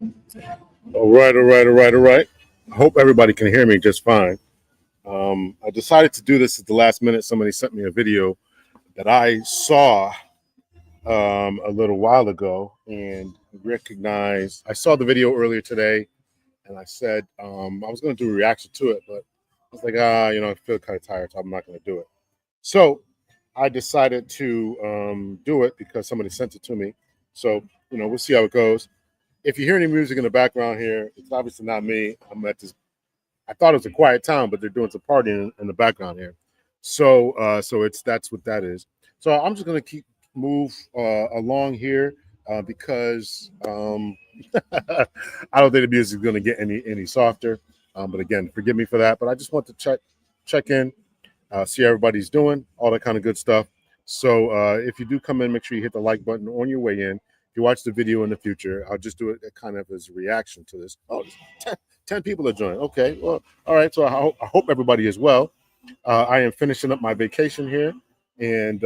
All right, all right, all right, all right. I hope everybody can hear me just fine. I decided to do this at the last minute. Somebody sent me a video that I saw a little while ago and recognized. I saw the video earlier today, and I said I was going to do a reaction to it, but I was like, I feel kind of tired, so I'm not going to do it. So I decided to do it because somebody sent it to me. So we'll see how it goes. If you hear any music in the background here, it's obviously not me. I'm at this. I thought it was a quiet town, but they're doing some partying in the background here. So that's what that is. So I'm just gonna keep move along here because I don't think the music is gonna get any softer. But again, forgive me for that. But I just want to check in, see how everybody's doing, all that kind of good stuff. So if you do come in, make sure you hit the like button on your way in. If you watch the video in the future, I'll just do it kind of as a reaction to this. Oh, 10 people are joining. Okay, well, all right. So I hope everybody is well. I am finishing up my vacation here, and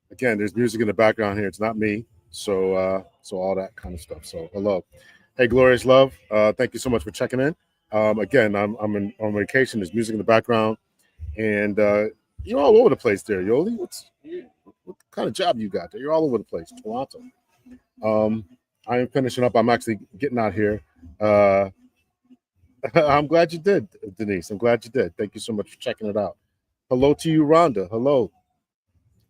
again, there's music in the background here. It's not me, so all that kind of stuff. So hello, hey, glorious love. Thank you so much for checking in. Again, on vacation. There's music in the background, and you're all over the place there, Yoli. What kind of job you got there? You're all over the place, Toronto. Um, I am finishing up. I'm actually getting out here. Uh, I'm glad you did, Denise. I'm glad you did. Thank you so much for checking it out. Hello to you, Rhonda. Hello.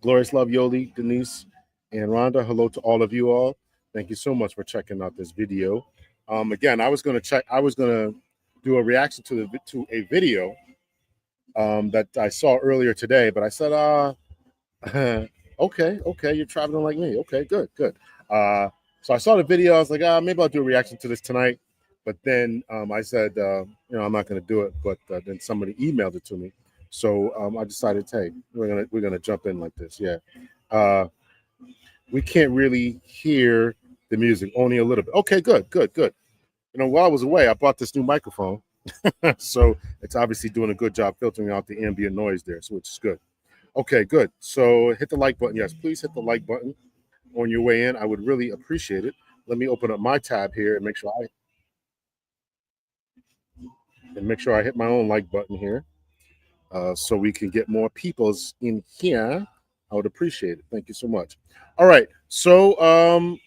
Glorious Love, Yoli, Denise, and Rhonda. Hello to all of you all. Thank you so much for checking out this video. Again, I was gonna do a reaction to a video that I saw earlier today, but I said, okay, you're traveling like me. Okay, good, good. So I saw the video. I was like, maybe I'll do a reaction to this tonight. But then I said, I'm not going to do it. But then somebody emailed it to me, so I decided, hey, we're gonna jump in like this. Yeah, uh, we can't really hear the music, only a little bit. Okay, good, good, good. While I was away, I bought this new microphone, so it's obviously doing a good job filtering out the ambient noise there, so which is good. Okay, good. So hit the like button. Yes, please hit the like button on your way in. I would really appreciate it. Let me open up my tab here and make sure I hit my own like button here, so we can get more people's in here. I would appreciate it. Thank you so much. All right, so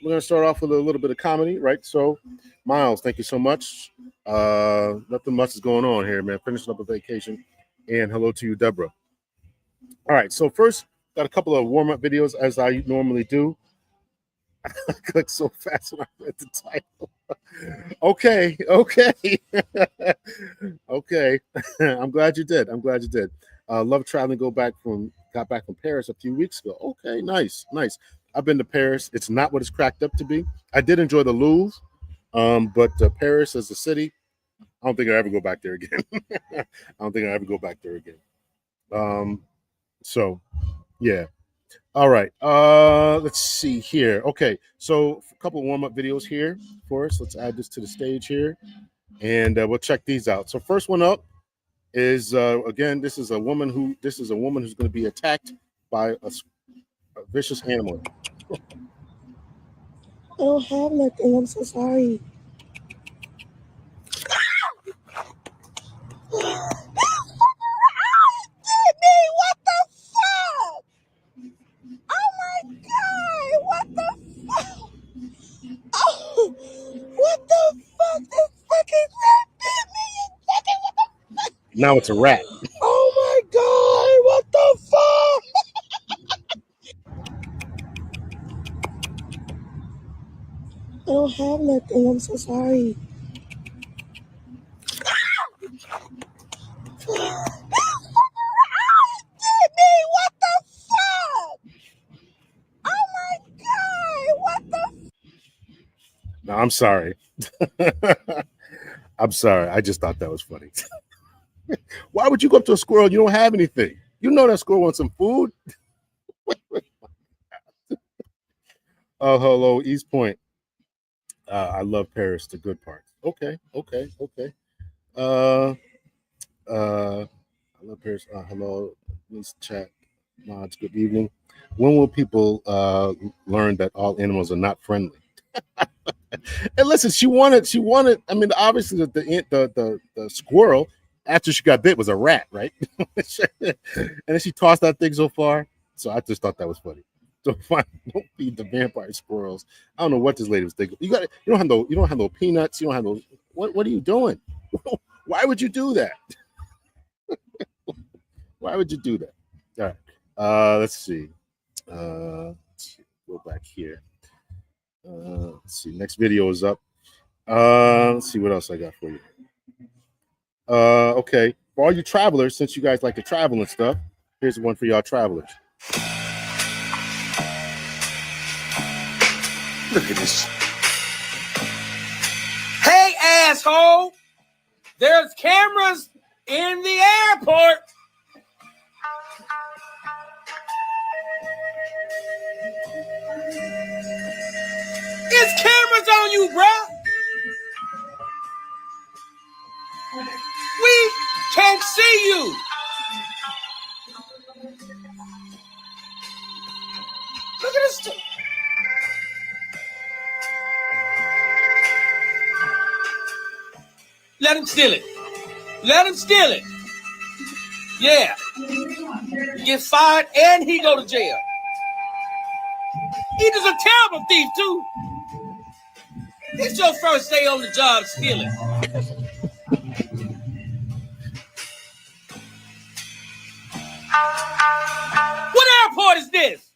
we're gonna start off with a little bit of comedy, right? So, Miles, thank you so much. Nothing much is going on here, man. Finishing up a vacation, and hello to you, Deborah. All right, so first, got a couple of warm up videos as I normally do. I clicked so fast when I read the title. Okay, okay, okay. I'm glad you did. I'm glad you did. Love traveling. Got back from Paris a few weeks ago. Okay, nice, nice. I've been to Paris. It's not what it's cracked up to be. I did enjoy the Louvre, but Paris as a city, I don't think I ever go back there again. I don't think I ever go back there again. Um, so yeah. All right. Let's see here. Okay, so a couple warm up videos here for us. Let's add this to the stage here, and we'll check these out. So first one up is again. This is a woman who's going to be attacked by a vicious animal. I don't have nothing. I'm so sorry. What the fuck? Oh my god! What the fuck? Oh, what the fuck? This fucking rat bit me! You fucking what the fuck? Now it's a rat. Oh my god! What the fuck? I don't have nothing. I'm so sorry. Bit me! What the fuck? Oh my god! What the? No, I'm sorry. I'm sorry. I just thought that was funny. Why would you go up to a squirrel? You don't have anything. You know that squirrel wants some food. Oh, hello, East Point. I love Paris, the good part. Okay, okay, okay. Uh, I love Paris. Hello, let's chat. Mods, good evening. When will people learn that all animals are not friendly? And listen, she wanted. I mean, obviously, the squirrel after she got bit was a rat, right? And then she tossed that thing so far. So I just thought that was funny. Don't feed the vampire squirrels. I don't know what this lady was thinking. You don't have no peanuts. You don't have no. What are you doing? Why would you do that? Why would you do that? All right. Let's see. Go back here. Let's see. Next video is up. Let's see what else I got for you. Okay. For all you travelers, since you guys like to travel and stuff, here's one for y'all travelers. Look at this. Hey, asshole! There's cameras in the airport. There's cameras on you, bruh. We can't see you. Look at this. Let him steal it. Let him steal it. Yeah. He gets fired and he go to jail. He is a terrible thief, too. It's your first day on the job stealing. What airport is this?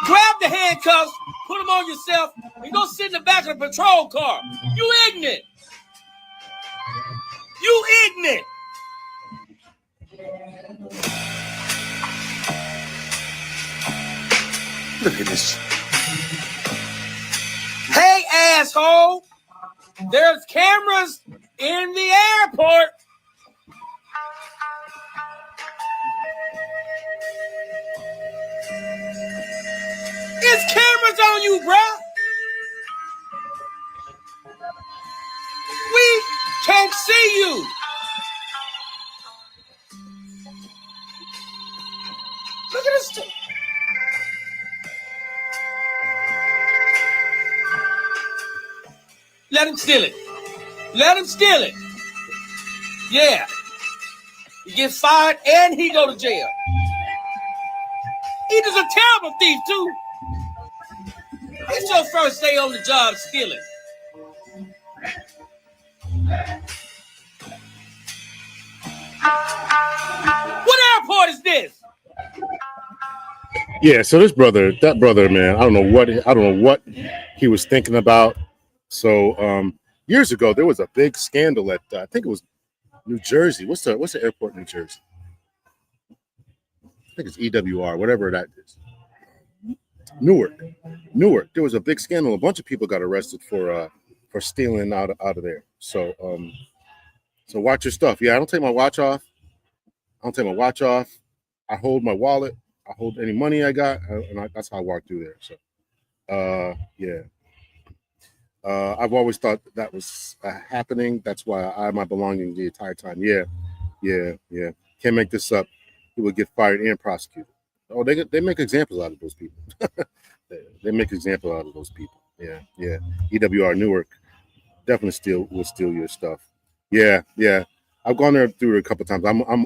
Grab the handcuffs, put them on yourself, and go sit in the back of the patrol car. You ignorant. You ignorant. Look at this. Hey, asshole. There's cameras in the airport. There's cameras on you, bruh. We can't see you. Look at this. Let him steal it. Let him steal it. Yeah. He gets fired and he go to jail. He is a terrible thief, too. It's your first day on the job stealing. What airport is this? Yeah, so that brother, man, I don't know what he was thinking about. So years ago, there was a big scandal at I think it was New Jersey. What's the airport in New Jersey? I think it's EWR, whatever that is. Newark. There was a big scandal. A bunch of people got arrested for stealing out of there. So watch your stuff. Yeah, I don't take my watch off. I hold my wallet. I hold any money I got, and that's how I walk through there. So, yeah. I've always thought that was happening. That's why I have my belongings the entire time. Yeah. Can't make this up. He would get fired and prosecuted. Oh, they make examples out of those people. They make examples out of those people. Yeah. EWR Newark definitely will steal your stuff. Yeah. I've gone there through it a couple of times. I'm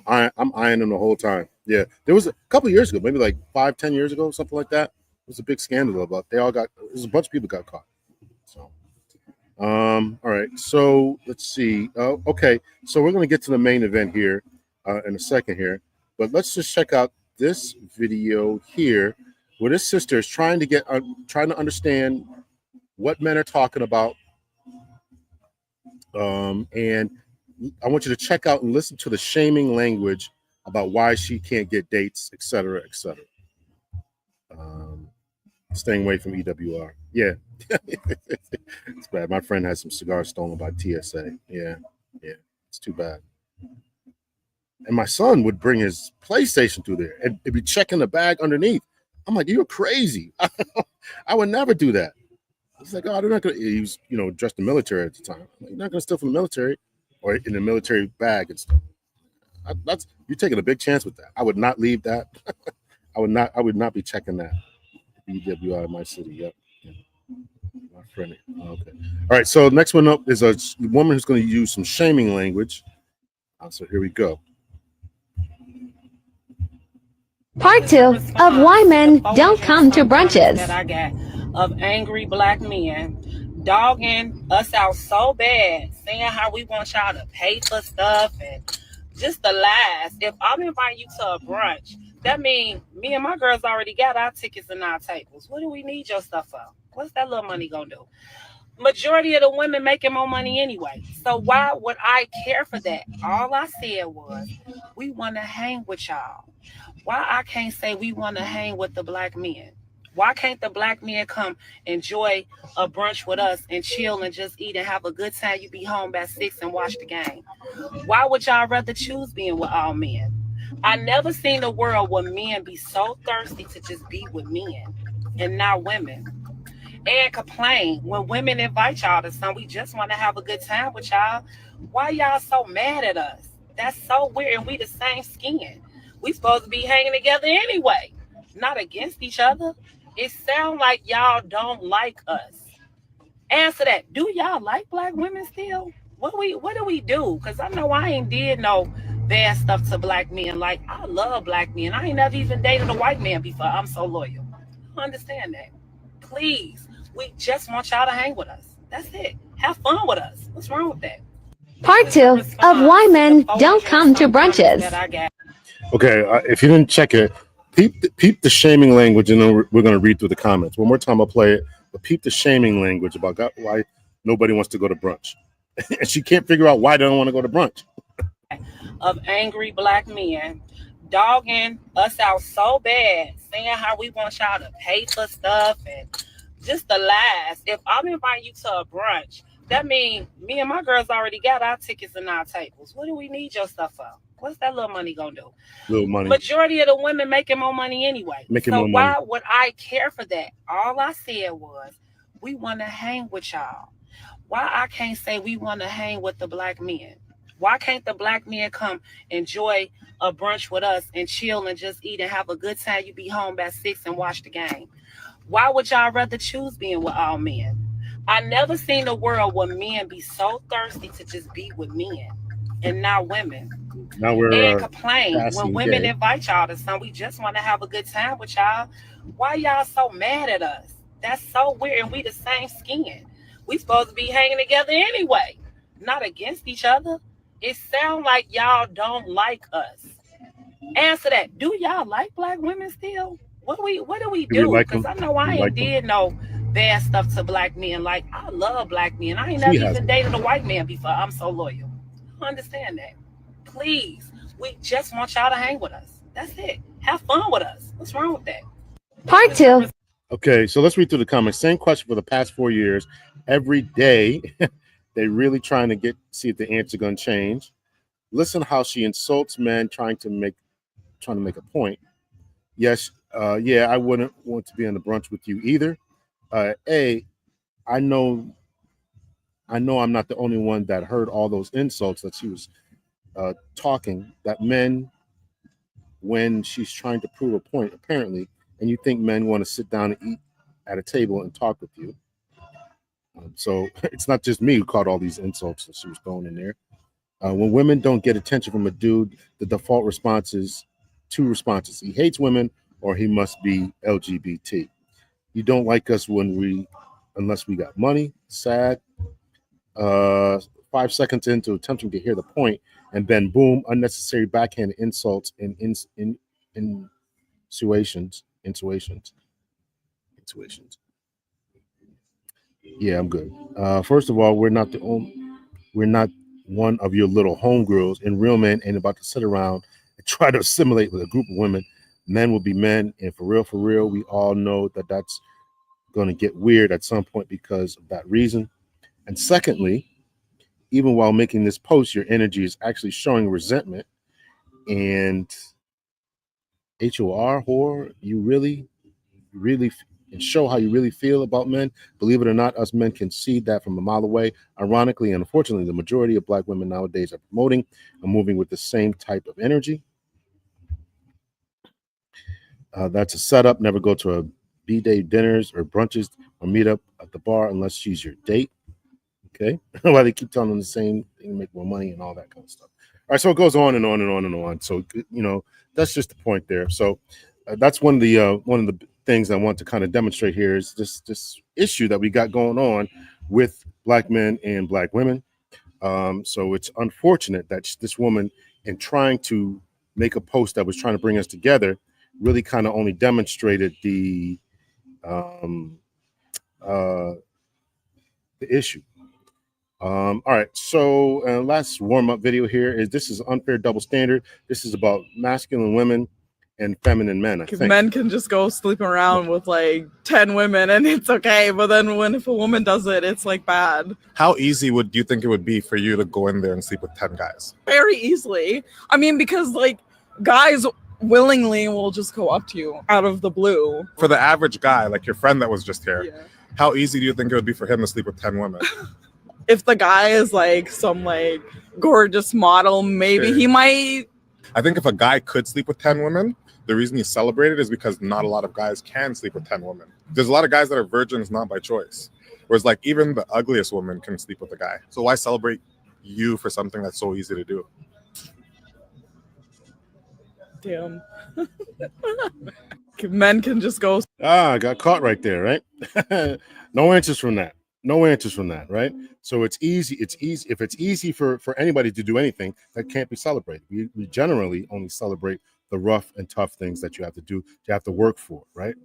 eyeing them the whole time. Yeah, there was a couple of years ago, maybe like 5-10 years ago, something like that. It was a big scandal about. There's a bunch of people got caught. So, all right. So let's see. Okay, so we're gonna get to the main event here in a second here, but let's just check out this video here, where this sister is trying to understand what men are talking about, and I want you to check out and listen to the shaming language about why she can't get dates, etc. Staying away from EWR. Yeah. It's bad. My friend has some cigars stolen by TSA. Yeah. It's too bad. And my son would bring his PlayStation through there and be checking the bag underneath. I'm like, you're crazy. I would never do that. He's like, oh, they're not gonna. He was, dressed in military at the time. Like, you're not gonna steal from the military or in a military bag and stuff. You're taking a big chance with that. I would not leave that. I would not be checking that. BWI, my city. Yep. Yeah. My friend. Okay. All right. So next one up is a woman who's going to use some shaming language. So here we go. Part 2 of Why Men Don't Come to Brunches. That I got of angry black men dogging us out so bad, saying how we want y'all to pay for stuff and just the lies. If I'm inviting you to a brunch, that means me and my girls already got our tickets and our tables. What do we need your stuff for? What's that little money gonna do? Majority of the women making more money anyway. So why would I care for that? All I said was we want to hang with y'all. Why I can't say we want to hang with the black men? Why can't the black men come enjoy a brunch with us and chill and just eat and have a good time? You be home by 6 and watch the game. Why would y'all rather choose being with all men? I never seen a world where men be so thirsty to just be with men and not women. And complain when women invite y'all to something. We just want to have a good time with y'all. Why y'all so mad at us? That's so weird. And we the same skin. We supposed to be hanging together anyway, not against each other. It sounds like y'all don't like us. Answer that. Do y'all like black women still? What do we do? Because I know I ain't did no bad stuff to black men. Like I love black men. I ain't never even dated a white man before. I'm so loyal. I understand that. Please, we just want y'all to hang with us. That's it. Have fun with us. What's wrong with that? Part 2 of Why Men Don't Come to Brunches. That I got. Okay. If you didn't check it, peep the shaming language, and then we're going to read through the comments. One more time, I'll play it. But peep the shaming language about why nobody wants to go to brunch. And she can't figure out why they don't want to go to brunch. Of angry black men dogging us out so bad, saying how we want y'all to pay for stuff and just the lies. If I'm inviting you to a brunch, that means me and my girls already got our tickets and our tables. What do we need your stuff for? What's that little money gonna do? Little money. Majority of the women making more money anyway. Making so more why money. would I care for that? All I said was we want to hang with y'all. Why I can't say we want to hang with the black men? Why can't the black men come enjoy a brunch with us and chill and just eat and have a good time? You be home by 6 and watch the game. Why would y'all rather choose being with all men? I never seen a world where men be so thirsty to just be with men and not women. Now we're And complain when passing women gay. invite y'all to something. We just want to have a good time with y'all. Why y'all so mad at us? That's so weird. And we the same skin. We supposed to be hanging together anyway, not against each other. It sounds like y'all don't like us. Answer that. Do y'all like black women still? What do we Do we do? like Because them? I know I We ain't like them. did no bad stuff to black men. Like I love black men. I ain't She never even hasn't. dated a white man before. I'm so loyal. I understand that. Please, we just want y'all to hang with us. That's it. Have fun with us. What's wrong with that? Part 2 Okay, so let's read through the comments. Same question for the past 4 years. Every day, they really trying to see if the answer gonna change. Listen how she insults men trying to make a point. Yes, yeah, I wouldn't want to be on the brunch with you either. A, I know I'm not the only one that heard all those insults that she was talking. That men, when she's trying to prove a point, apparently, and you think men want to sit down and eat at a table and talk with you. So it's not just me who caught all these insults that she was throwing in there. When women don't get attention from a dude, the default response is two responses: he hates women, or he must be LGBT. You don't like us unless we got money. Sad. 5 seconds into attempting to hear the point, and then boom, unnecessary backhand insults and insinuations. Yeah, I'm good. First of all, we're not one of your little homegirls, and real men ain't about to sit around and try to assimilate with a group of women. Men will be men, and for real, we all know that that's going to get weird at some point because of that reason. And secondly, even while making this post, your energy is actually showing resentment and horror. You really, and show how you really feel about men. Believe it or not, us men can see that from a mile away. Ironically and unfortunately, the majority of black women nowadays are promoting and moving with the same type of energy. That's a setup. Never go to a B-day dinners or brunches or meet up at the bar unless she's your date. Okay. Why they keep telling them the same thing, make more money and all that kind of stuff. All right. So it goes on and on and on and on. So, that's just the point there. So that's one of the things I want to kind of demonstrate here is this issue that we got going on with Black men and Black women. So it's unfortunate that this woman, in trying to make a post that was trying to bring us together, really kind of only demonstrated the issue. All right, so last warm-up video here is unfair double standard. This is about masculine women and feminine men. I think men can just go sleep around with like 10 women and it's okay, but then if a woman does it, it's like bad. How easy would you think it would be for you to go in there and sleep with 10 guys? Very easily. I mean, because like guys willingly will just go up to you out of the blue. For the average guy, like your friend that was just here, Yeah. How easy do you think it would be for him to sleep with 10 women? If the guy is like some like gorgeous model, maybe he might. I think if a guy could sleep with 10 women, the reason he's celebrated is because not a lot of guys can sleep with 10 women. There's a lot of guys that are virgins not by choice. Whereas like even the ugliest woman can sleep with a guy. So why celebrate you for something that's so easy to do? Damn. Men can just go. I got caught right there, right? No answers from that. No answers from that, right? So it's easy. If it's easy for anybody to do anything, that can't be celebrated. We generally only celebrate the rough and tough things that you have to do, you have to work for, right?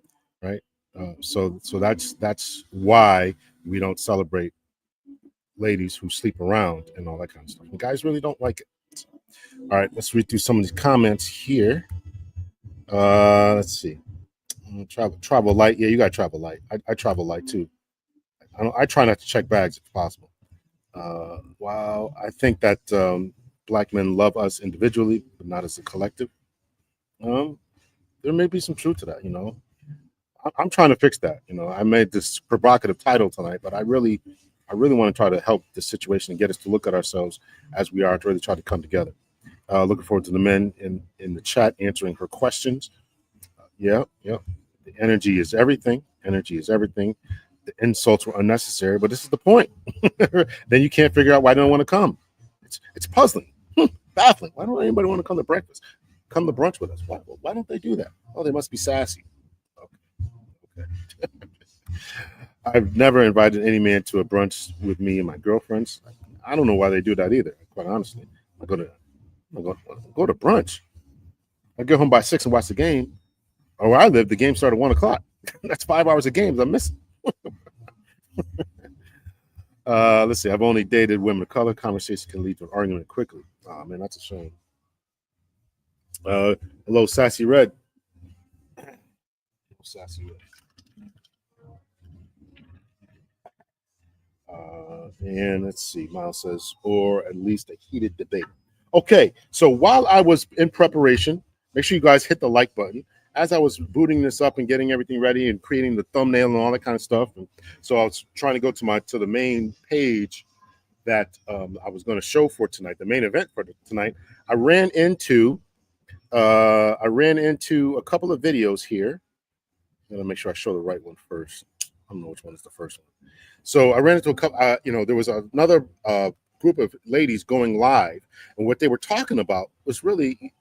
So that's why we don't celebrate ladies who sleep around and all that kind of stuff. And guys really don't like it. All right, let's read through some of these comments here. Let's see. Travel light. Yeah, you got travel light. I travel light too. I try not to check bags if possible. Wow, I think that Black men love us individually, but not as a collective. There may be some truth to that. I'm trying to fix that. I made this provocative title tonight, but I really want to try to help the situation and get us to look at ourselves as we are to really try to come together. Looking forward to the men in the chat answering her questions. Yeah. The energy is everything. Energy is everything. The insults were unnecessary, but this is the point. Then you can't figure out why they don't want to come. It's puzzling, baffling. Why don't anybody want to come to breakfast? Come to brunch with us. Why don't they do that? Oh, they must be sassy. Okay. I've never invited any man to a brunch with me and my girlfriends. I don't know why they do that either, quite honestly. I go to brunch. I get home by 6 and watch the game. Or where I live, the game started at 1 o'clock. That's 5 hours of games I'm missing. Let's see. I've only dated women of color. Conversation can lead to an argument quickly. Oh man, that's a shame. Hello, Sassy Red. Sassy Red. And let's see. Miles says, or at least a heated debate. Okay, so while I was in preparation, make sure you guys hit the like button. As I was booting this up and getting everything ready and creating the thumbnail and all that kind of stuff, and so I was trying to go to the main page that I was going to show for tonight, the main event for tonight. I ran into a couple of videos here. I'm gonna make sure I show the right one first. I don't know which one is the first one. So I ran into a couple. There was another group of ladies going live, and what they were talking about was really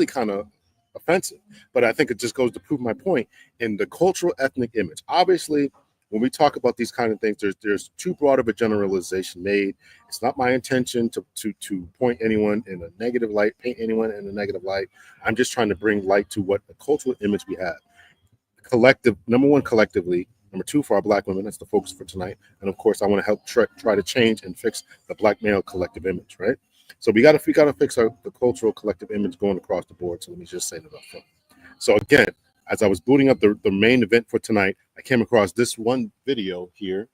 kind of offensive, but I think it just goes to prove my point in the cultural ethnic image. Obviously, when we talk about these kind of things, there's too broad of a generalization made. It's not my intention to point anyone in a negative light, paint anyone in a negative light. I'm just trying to bring light to what the cultural image we have. Collective, number one, collectively. Number two, for our Black women, that's the focus for tonight. And of course, I want to help try to change and fix the Black male collective image, right? So we got to fix the cultural collective image going across the board. So let me just say that up front. So again, as I was booting up the main event for tonight, I came across this one video here.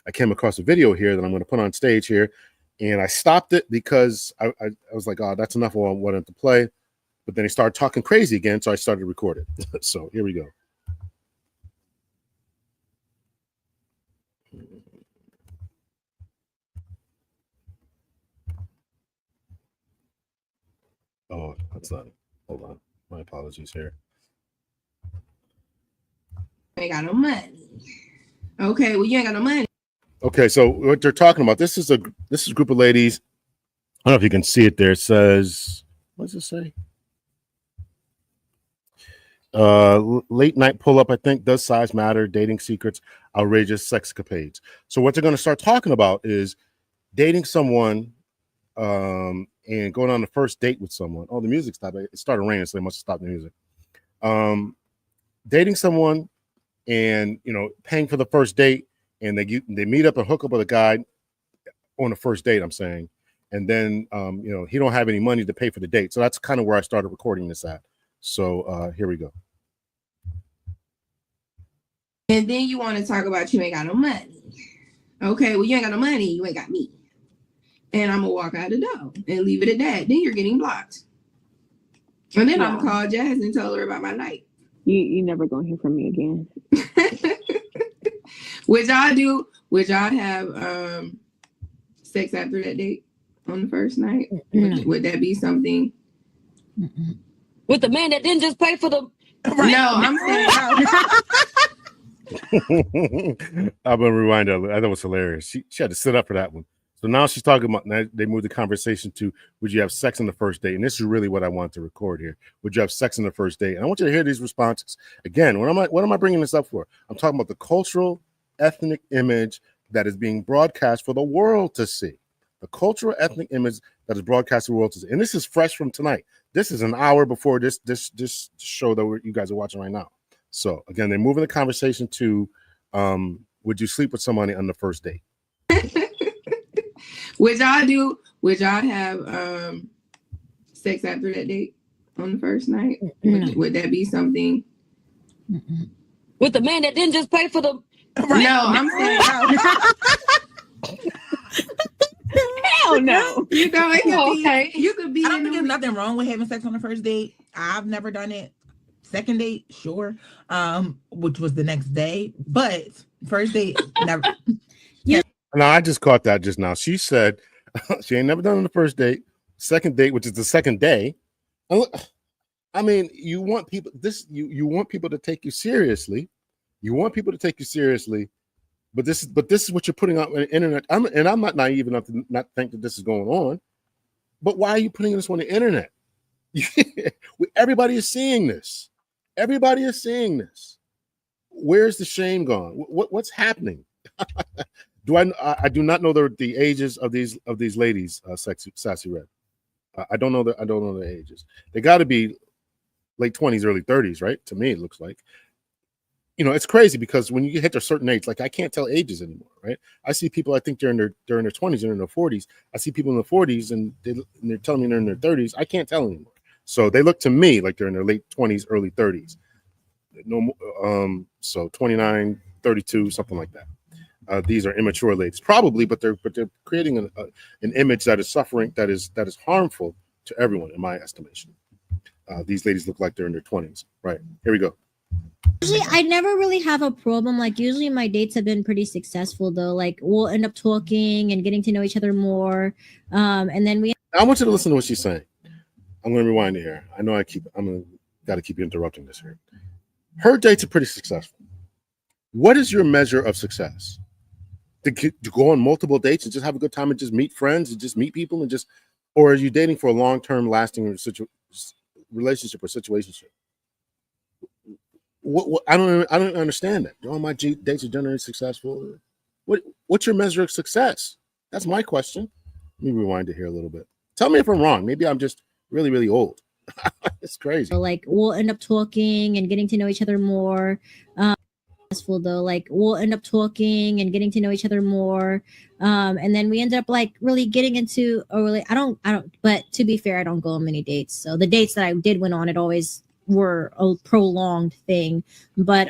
I came across a video here that I'm going to put on stage here, and I stopped it because I was like, oh, that's enough of what I wanted to play. But then he started talking crazy again, so I started to record it. So here we go. Oh, that's not it. Hold on. My apologies here. ain't got no money. Okay, well, you ain't got no money. Okay, so what they're talking about, this is a group of ladies. I don't know if you can see it there. It says, what does it say? Late night pull up, I think. Does size matter? Dating secrets, outrageous sex capades. So what they're going to start talking about is dating someone and going on the first date with someone. Oh, the music stopped. It started raining, so they must have stopped the music. Dating someone and, you know, paying for the first date, and they meet up and hook up with a guy on the first date, I'm saying. And then, you know, he don't have any money to pay for the date. So that's kind of where I started recording this at. So here we go. And then you want to talk about you ain't got no money. Okay, well, you ain't got no money. You ain't got me. And I'm going to walk out the door and leave it at that. Then you're getting blocked. And then I'm going to call Jazz and tell her about my night. You never going to hear from me again. Would y'all have sex after that date on the first night? Would that be something? With the man that didn't just pay for the... Right. No, I'm saying I'm gonna rewind that. I thought it was hilarious. She had to sit up for that one. So now she's talking about, now they moved the conversation to, would you have sex on the first date? And this is really what I want to record here. Would you have sex on the first date? And I want you to hear these responses. Again, what am I bringing this up for? I'm talking about the cultural ethnic image that is being broadcast for the world to see. The cultural ethnic image that is broadcast to the world to see. And this is fresh from tonight. This is an hour before this show that you guys are watching right now. So again, they're moving the conversation to, would you sleep with somebody on the first date? Would y'all have sex after that date on the first night? Would that be something? With the man that didn't just pay for the... Right. No, I'm saying Hell no. You know, it could be, okay. You could be. I don't think there's nothing wrong with having sex on the first date. I've never done it. Second date, sure. Which was the next day. But first date, never. No, I just caught that just now. She said she ain't never done it on the first date. Second date, which is the second day. I mean, you want people you want people to take you seriously. You want people to take you seriously, but this is what you're putting out on the internet. I'm not naive enough to not think that this is going on. But why are you putting this on the internet? Everybody is seeing this. Everybody is seeing this. Where's the shame gone? What's happening? I do not know the ages of these ladies, Sassy Red. I don't know their ages. They got to be late 20s, early 30s, right? To me, it looks like. You know, it's crazy because when you hit a certain age, like I can't tell ages anymore, right? I see people, I think they're in their 20s, they're in their 40s. I see people in their 40s and they're telling me they're in their 30s. I can't tell anymore. So they look to me like they're in their late 20s, early 30s. No, so 29, 32, something like that. These are immature ladies, probably, but they're creating an image that is suffering, that is harmful to everyone, in my estimation. These ladies look like they're in their 20s. Right, here we go. Usually, I never really have a problem. Like, usually my dates have been pretty successful, though. Like, we'll end up talking and getting to know each other more. And then I want you to listen to what she's saying. I'm going to rewind it here. I know got to keep interrupting this here. Her dates are pretty successful. What is your measure of success? To go on multiple dates and just have a good time and just meet friends and just meet people and just, or are you dating for a long-term lasting relationship or situationship? What I don't understand that. All my dates are generally successful. What's your measure of success? That's my question. Let me rewind it here a little bit. Tell me if I'm wrong. Maybe I'm just really, really old. It's crazy. like we'll end up talking and getting to know each other more. Successful though, like we'll end up talking and getting to know each other more. And then we end up like really getting into a really. I don't. But to be fair, I don't go on many dates. So the dates that I did went on, it always were a prolonged thing. But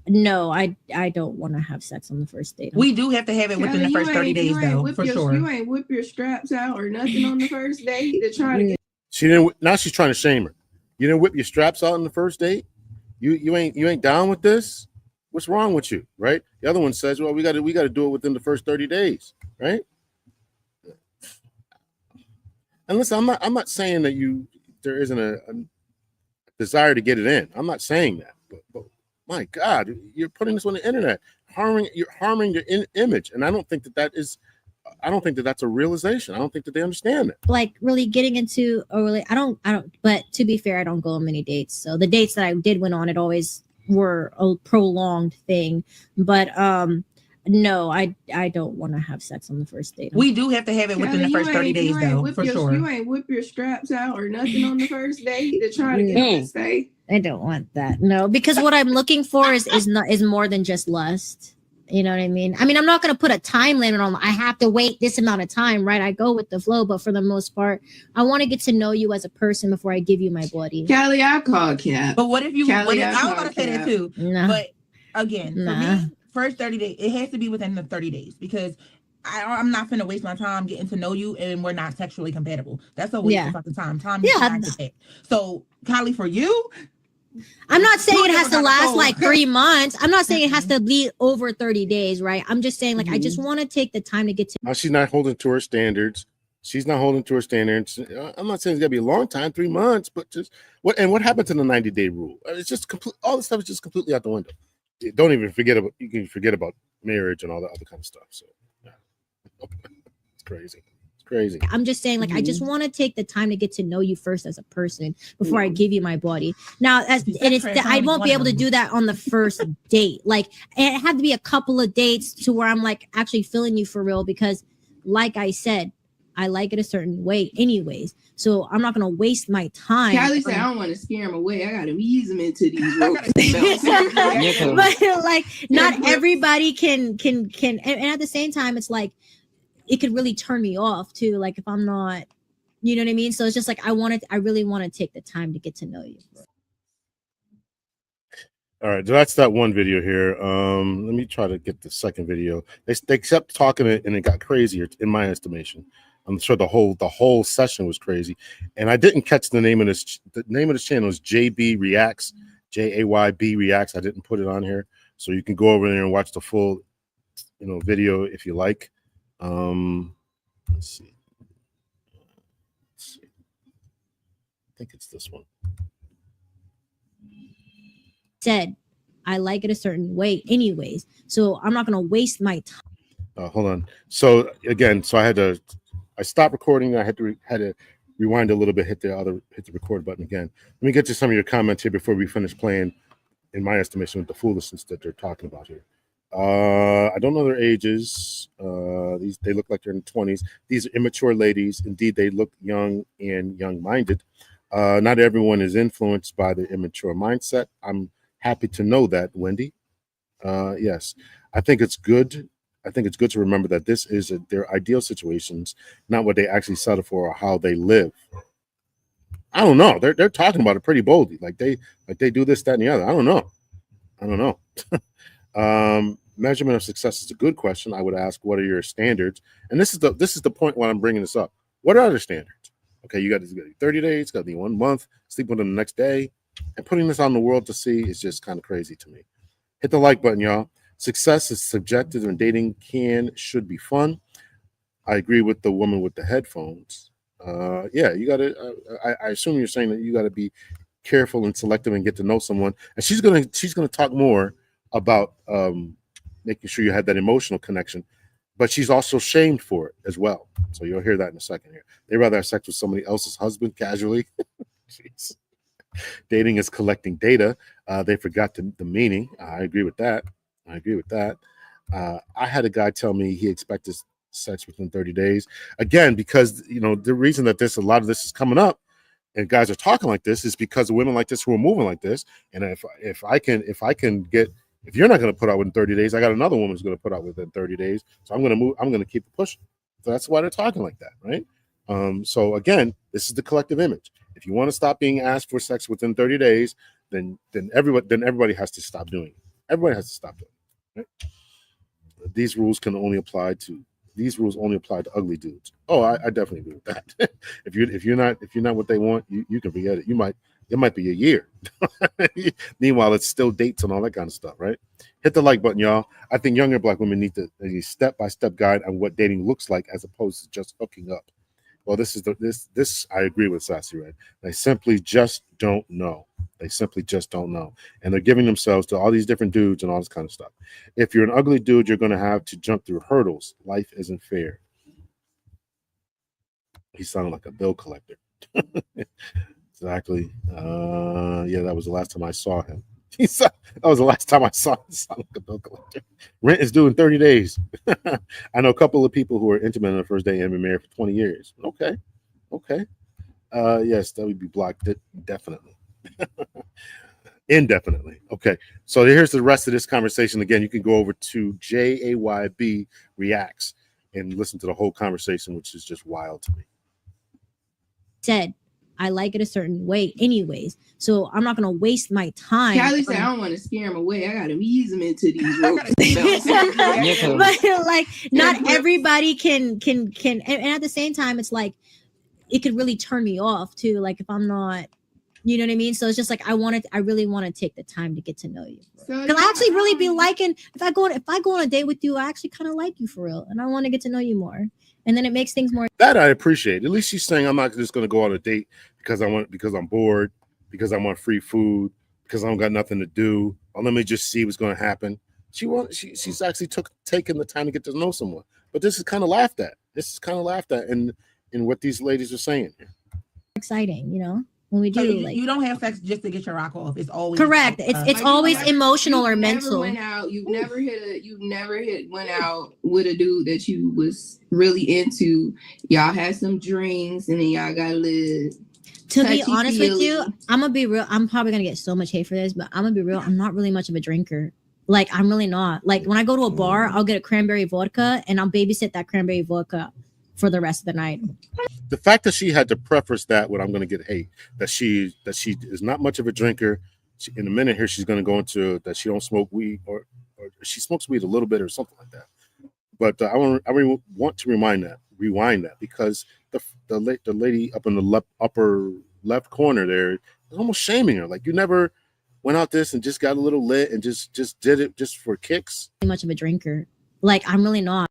no, I don't want to have sex on the first date. We do have to have it within the first 30 days, though, for sure. You ain't whip your straps out or nothing on the first date to try to get. She didn't. Now she's trying to shame her. You didn't whip your straps out on the first date. You ain't down with this. What's wrong with you, right? The other one says, well, we got to do it within the first 30 days, right? And listen, I'm not saying that there isn't a desire to get it in. I'm not saying that, but My God, you're putting this on the internet, you're harming your image, and I don't think that that's a realization. I don't think that they understand that. Like really getting into a really, I don't. But to be fair, I don't go on many dates. So the dates that I did went on, it always were a prolonged thing. But no, I don't want to have sex on the first date. We do have to have it Kelly, within the first 30 days, though, for sure. You ain't whip your straps out or nothing on the first date to try to get them to stay. I don't want that. No, because what I'm looking for is more than just lust. You know what I mean? I mean, I'm not going to put a time limit on. I have to wait this amount of time, right? I go with the flow, but for the most part, I want to get to know you as a person before I give you my body. Kelly, I call Cap. But what if you? I was Kelly, going to say that too. Nah. But again, for Nah. me, first 30 days, it has to be within the 30 days because I'm not finna waste my time getting to know you and we're not sexually compatible. That's a waste of fucking time. So, Kylie, for you, I'm not saying it has to last like 3 months. I'm not saying it has to be over 30 days, right? I'm just saying, like, I just want to take the time to get to. Now she's not holding to her standards. She's not holding to her standards. I'm not saying it's gonna be a long time, 3 months, but just what happened to the 90-day rule? It's just complete. All this stuff is just completely out the window. Don't even forget about. You can forget about marriage and all that other kind of stuff. So, yeah. It's crazy. Crazy. I'm just saying, like, I just want to take the time to get to know you first as a person before I give you my body. Now, I won't be able to do that on the first date. Like, it had to be a couple of dates to where I'm like actually feeling you for real, because, like I said, I like it a certain way, anyways. So I'm not gonna waste my time. Kylie said, "I don't want to scare him away. I gotta ease him into these ropes." But like, not everybody can, and at the same time, it's like, it could really turn me off too. Like if I'm not, you know what I mean? So it's just like, I really want to take the time to get to know you. All right, so that's that one video here. Let me try to get the second video. They kept talking and it got crazier in my estimation. I'm sure the whole session was crazy, and I didn't catch the name of this. The name of this channel is JB Reacts, JAYB Reacts. I didn't put it on here, so you can go over there and watch the full, video if you like. Let's see. I think it's this one. Said, I like it a certain way, anyways. So I'm not gonna waste my time. Hold on. So again, I stopped recording. I had to rewind a little bit, hit the record button again. Let me get to some of your comments here before we finish playing, in my estimation, with the foolishness that they're talking about here. I don't know their ages. They look like they're in the 20s. These are immature ladies. Indeed, they look young and young-minded. Not everyone is influenced by the immature mindset. I'm happy to know that, Wendy. Yes, I think it's good. I think it's good to remember that this is their ideal situations, not what they actually settle for or how they live. I don't know. They're talking about it pretty boldly, like they do this, that, and the other. I don't know. Measurement of success is a good question. I would ask, what are your standards? And this is the point why I'm bringing this up. What are the standards? Okay, you got 30 days, got to be 1 month, sleep with them the next day, and putting this out in the world to see is just kind of crazy to me. Hit the like button, y'all. Success is subjective, and dating should be fun. I agree with the woman with the headphones. Yeah, you got to. I assume you're saying that you got to be careful and selective and get to know someone. And she's gonna talk more about making sure you have that emotional connection, but she's also shamed for it as well. So you'll hear that in a second here. They rather have sex with somebody else's husband casually. Jeez. Dating is collecting data. They forgot the meaning. I agree with that. I had a guy tell me he expected sex within 30 days. Again, because the reason that a lot of this is coming up and guys are talking like this is because of women like this who are moving like this. And if you're not going to put out within 30 days, I got another woman who's going to put out within 30 days. So I'm going to keep it pushing. So that's why they're talking like that, right? So again, this is the collective image. If you want to stop being asked for sex within 30 days, then everybody has to stop doing it. Everybody has to stop doing it. Right? These rules only apply to ugly dudes. Oh, I definitely agree with that. if you're not what they want, you can forget it. It might be a year. Meanwhile, it's still dates and all that kind of stuff, right? Hit the like button, y'all. I think younger Black women need a step-by-step guide on what dating looks like as opposed to just hooking up. Well, this I agree with Sassy Red. They simply just don't know. They simply just don't know. And they're giving themselves to all these different dudes and all this kind of stuff. If you're an ugly dude, you're going to have to jump through hurdles. Life isn't fair. He sounded like a bill collector. Exactly. Yeah, that was the last time I saw him. That was the last time I saw him sound like a bill collector. Rent is due in 30 days. I know a couple of people who are intimate on the first day and been married for 20 years. Okay. Yes, that would be blocked definitely. Indefinitely. Okay. So here's the rest of this conversation. Again, you can go over to JAYB Reacts and listen to the whole conversation, which is just wild to me. Said I like it a certain way anyways, so I'm not gonna waste my time. Callie said, I don't want to scare him away. I gotta ease him into these ropes. But like, not everybody can, and at the same time, it's like it could really turn me off too. Like if I'm not, you know what I mean? So it's just like I really want to take the time to get to know you. Because I actually really be liking if I go on a date with you, I actually kind of like you for real, and I want to get to know you more. And then it makes things more. That I appreciate. At least she's saying I'm not just going to go on a date because I'm bored, because I want free food, because I don't got nothing to do. Or let me just see what's going to happen. She's actually taken the time to get to know someone. But this is kind of laughed at. In what these ladies are saying. Exciting, you know. When we do, you don't have sex just to get your rock off. It's always correct. It's always emotional or mental. You've never went out with a dude that you was really into. Y'all had some drinks and then y'all got a little. To be honest with you, I'm gonna be real. I'm probably gonna get so much hate for this, but I'm gonna be real. I'm not really much of a drinker. Like I'm really not. Like when I go to a bar, I'll get a cranberry vodka and I'll babysit that cranberry vodka for the rest of the night. The fact that she had to preface that with "I'm going to get hate," that she is not much of a drinker. In a minute here, she's going to go into that she don't smoke weed or she smokes weed a little bit or something like that. But I want to rewind that because the lady up in the upper left corner there is almost shaming her. Like you never went out this and just got a little lit and just did it just for kicks. Much of a drinker. Like I'm really not.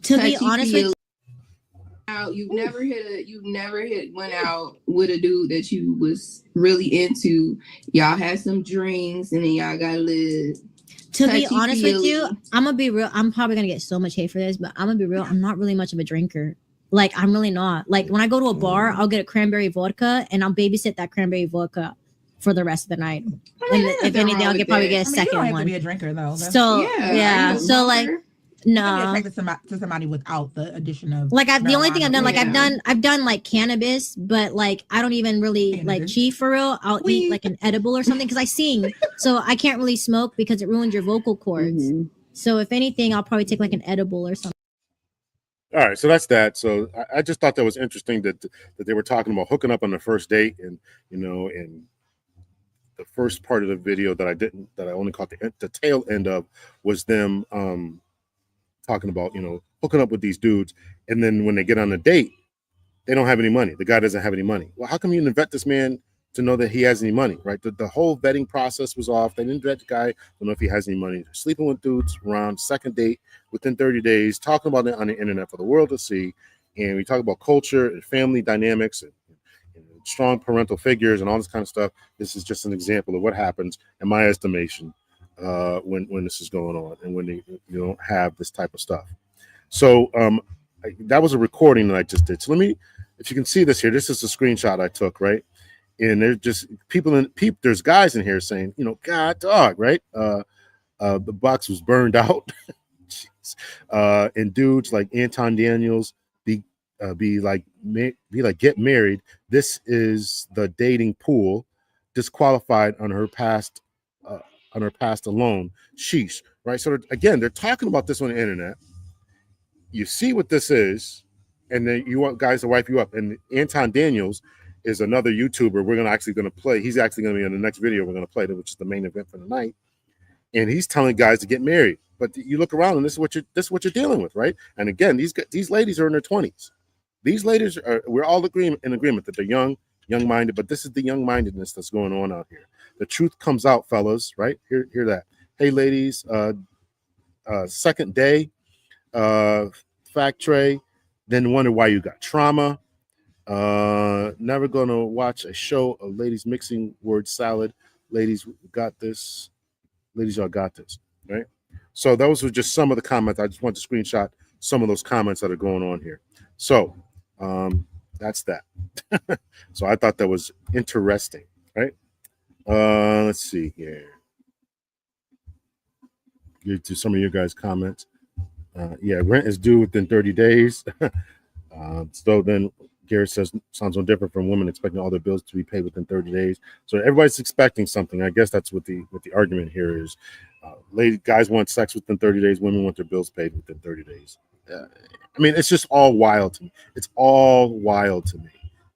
To be honest with you. You've never went out with a dude that you was really into. Y'all had some drinks and then y'all got a little. To be honest with you, I'm gonna be real. I'm probably gonna get so much hate for this, but I'm gonna be real. I'm not really much of a drinker. Like I'm really not. Like when I go to a bar, I'll get a cranberry vodka and I'll babysit that cranberry vodka for the rest of the night. And if anything, I'll probably get a second you don't have one. To be a drinker though. So yeah. So like. No, attracted to somebody without the addition of like the only thing I've done, like I've done like cannabis, but like I don't even really like cheat for real. I'll eat like an edible or something because I sing, so I can't really smoke because it ruins your vocal cords. Mm-hmm. So if anything, I'll probably take like an edible or something. All right, so that's that. So I just thought that was interesting that they were talking about hooking up on the first date, and and the first part of the video that I only caught the tail end of was them talking about hooking up with these dudes, and then when they get on a date, they don't have any money. The guy doesn't have any money. Well, how come you didn't vet this man to know that he has any money, right? The whole vetting process was off. They didn't vet the guy, don't know if he has any money. They're sleeping with dudes around second date within 30 days, talking about it on the internet for the world to see. And we talk about culture and family dynamics and strong parental figures and all this kind of stuff. This is just an example of what happens, in my estimation, when this is going on and when you don't have this type of stuff. So that was a recording that I just did. So if you can see this here, this is a screenshot I took, right? And there's just there's guys in here saying, God dog, right? The box was burned out. And dudes like Anton Daniels be like get married. This is the dating pool, disqualified on her past alone. Sheesh, right? So again, they're talking about this on the internet. You see what this is, and then you want guys to wipe you up. And Anton Daniels is another YouTuber. We're actually going to play. He's actually going to be in the next video we're going to play, which is the main event for the night. And he's telling guys to get married. But you look around, and this is what you're dealing with, right? And again, these ladies are in their 20s. These ladies we're all in agreement that they're young-minded, but this is the young-mindedness that's going on out here. The truth comes out, fellas, right? Hear that. Hey, ladies, second day, fact tray, then wonder why you got trauma. Never gonna watch a show of ladies mixing word salad. Ladies got this. Ladies, y'all got this, right? So those were just some of the comments. I just want to screenshot some of those comments that are going on here. So that's that. So I thought that was interesting, right? Let's see here. Get to some of your guys' comments. Yeah, rent is due within 30 days. So then Garrett says, sounds no different from women expecting all their bills to be paid within 30 days. So everybody's expecting something. I guess that's what the argument here is. Guys want sex within 30 days. Women want their bills paid within 30 days. I mean, it's just all wild to me. It's all wild to me.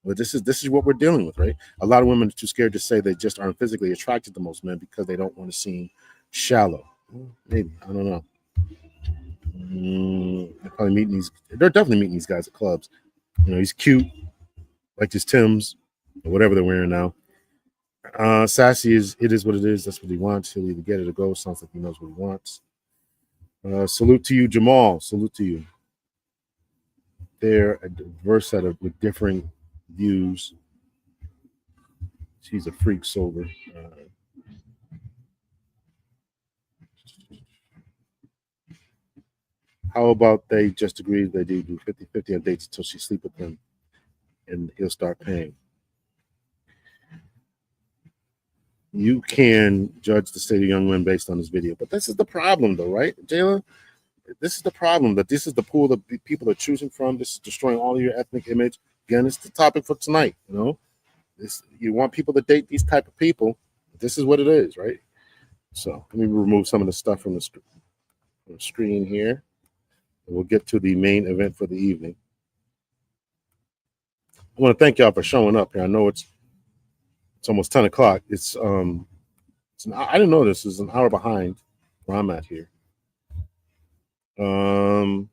But this is what we're dealing with, right? A lot of women are too scared to say they just aren't physically attracted to most men because they don't want to seem shallow. Maybe, I don't know. They're definitely meeting these guys at clubs. You know, he's cute, like his Timbs, or whatever they're wearing now. Sassy it is what it is. That's what he wants. He'll either get it or go. Sounds like he knows what he wants. Salute to you, Jamal. Salute to you. They're a diverse set of with differing views. She's a freak sober. How about they just agree they do 50-50 on dates until she sleep with him and he'll start paying? You can judge the state of young men based on this video. But this is the problem, though, right, Jayla? This is the problem, that this is the pool that people are choosing from. This is destroying all of your ethnic image. Again, it's the topic for tonight, you know? You want people to date these type of people. This is what it is, right? So let me remove some of the stuff from the screen here. And we'll get to the main event for the evening. I want to thank y'all for showing up here. I know it's almost 10 o'clock. I didn't know this is an hour behind where I'm at here. Oh,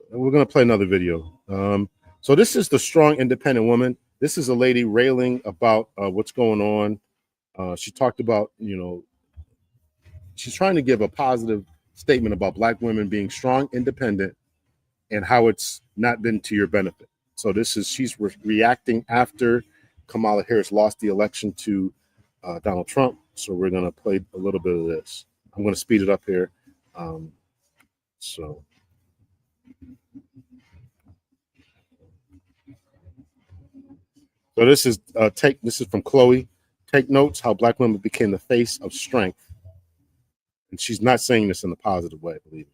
we're gonna play another video. So this is the strong, independent woman. This is a lady railing about what's going on. She talked about, you know, she's trying to give a positive statement about Black women being strong, independent, and how it's not been to your benefit. So she's reacting after Kamala Harris lost the election to Donald Trump. So we're going to play a little bit of this. I'm going to speed it up here. So this is from Chloe. Take notes how Black women became the face of strength. And she's not saying this in a positive way, believe me.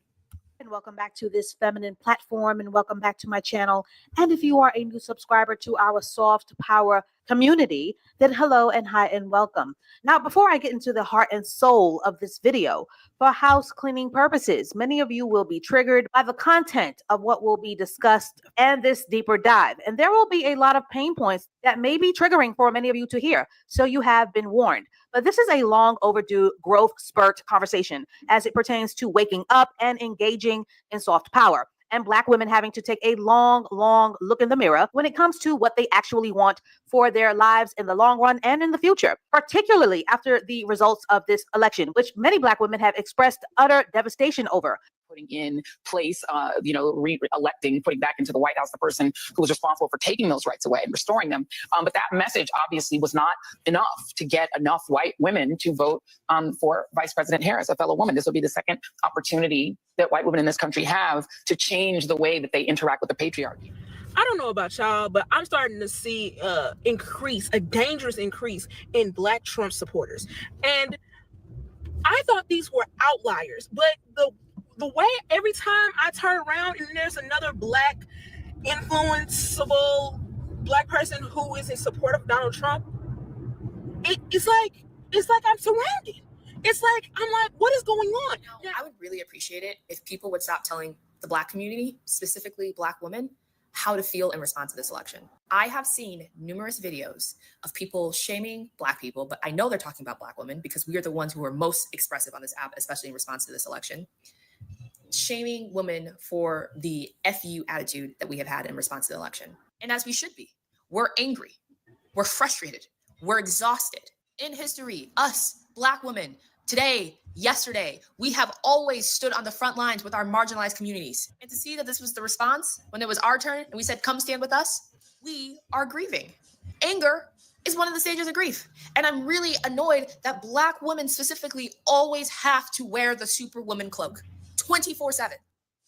And welcome back to this feminine platform, and welcome back to my channel. And if you are a new subscriber to our soft power community, then hello and hi and welcome. Now, before I get into the heart and soul of this video, for house cleaning purposes, many of you will be triggered by the content of what will be discussed and this deeper dive. And there will be a lot of pain points that may be triggering for many of you to hear. So you have been warned. But this is a long overdue growth spurt conversation as it pertains to waking up and engaging in soft power, and Black women having to take a long look in the mirror when it comes to what they actually want for their lives in the long run and in the future, particularly after the results of this election, which many Black women have expressed utter devastation over. Putting in place, re-electing, putting back into the White House the person who was responsible for taking those rights away and restoring them. But that message obviously was not enough to get enough white women to vote for Vice President Harris, a fellow woman. This will be the second opportunity that white women in this country have to change the way that they interact with the patriarchy. I don't know about y'all, but I'm starting to see a dangerous increase in Black Trump supporters. And I thought these were outliers, but the way every time I turn around and there's another Black influenceable Black person who is in support of Donald Trump, it's like I'm surrounded. It's like, I'm like, what is going on? I would really appreciate it if people would stop telling the Black community, specifically Black women, how to feel and respond to this election. I have seen numerous videos of people shaming Black people, but I know they're talking about Black women because we are the ones who are most expressive on this app, especially in response to this election. Shaming women for the FU attitude that we have had in response to the election. And as we should be, we're angry, we're frustrated, we're exhausted. In history, us, Black women, today, yesterday. We have always stood on the front lines with our marginalized communities. And to see that this was the response when it was our turn and we said, come stand with us, we are grieving. Anger is one of the stages of grief. And I'm really annoyed that Black women specifically always have to wear the superwoman cloak 24/7.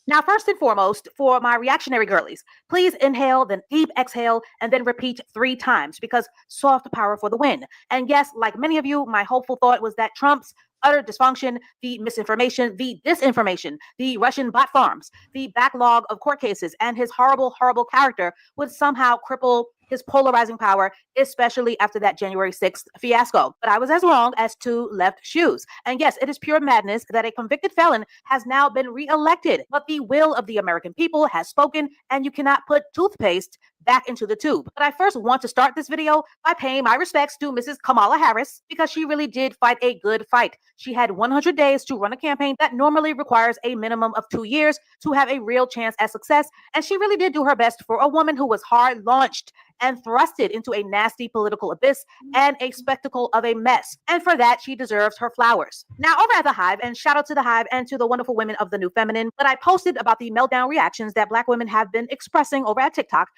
Now, first and foremost, for my reactionary girlies, please inhale, then deep exhale, and then repeat 3 times because soft power for the win. And yes, like many of you, my hopeful thought was that Trump's utter dysfunction, the misinformation, the disinformation, the Russian bot farms, the backlog of court cases, and his horrible, horrible character would somehow cripple his polarizing power, especially after that January 6th fiasco. But I was as wrong as 2 left shoes. And yes, it is pure madness that a convicted felon has now been reelected. But the will of the American people has spoken, and you cannot put toothpaste back into the tube. But I first want to start this video by paying my respects to Mrs. Kamala Harris because she really did fight a good fight. She had 100 days to run a campaign that normally requires a minimum of 2 years to have a real chance at success. And she really did do her best for a woman who was hard launched and thrusted into a nasty political abyss and a spectacle of a mess. And for that, she deserves her flowers. Now, over at The Hive, and shout out to The Hive and to the wonderful women of the New Feminine, but I posted about the meltdown reactions that Black women have been expressing over at TikTok.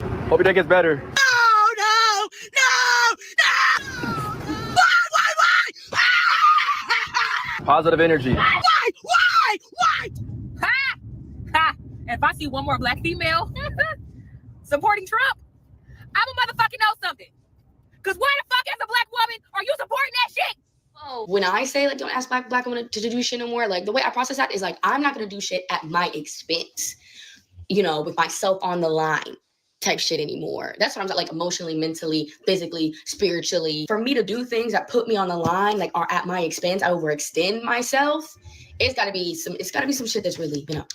Hope your day gets better. No! Why? Positive energy. Why? Ha! Ha! If I see one more Black female supporting Trump, I'm a motherfucking know something. Because why the fuck, as a Black woman, are you supporting that shit? Oh, when I say, like, don't ask black women to do shit no more, like, the way I process that is, like, I'm not going to do shit at my expense, you know, with myself on the line type shit anymore. That's what I'm like, emotionally, mentally, physically, spiritually. For me to do things that put me on the line, like, are at my expense, I overextend myself. It's got to be some shit that's really, you know,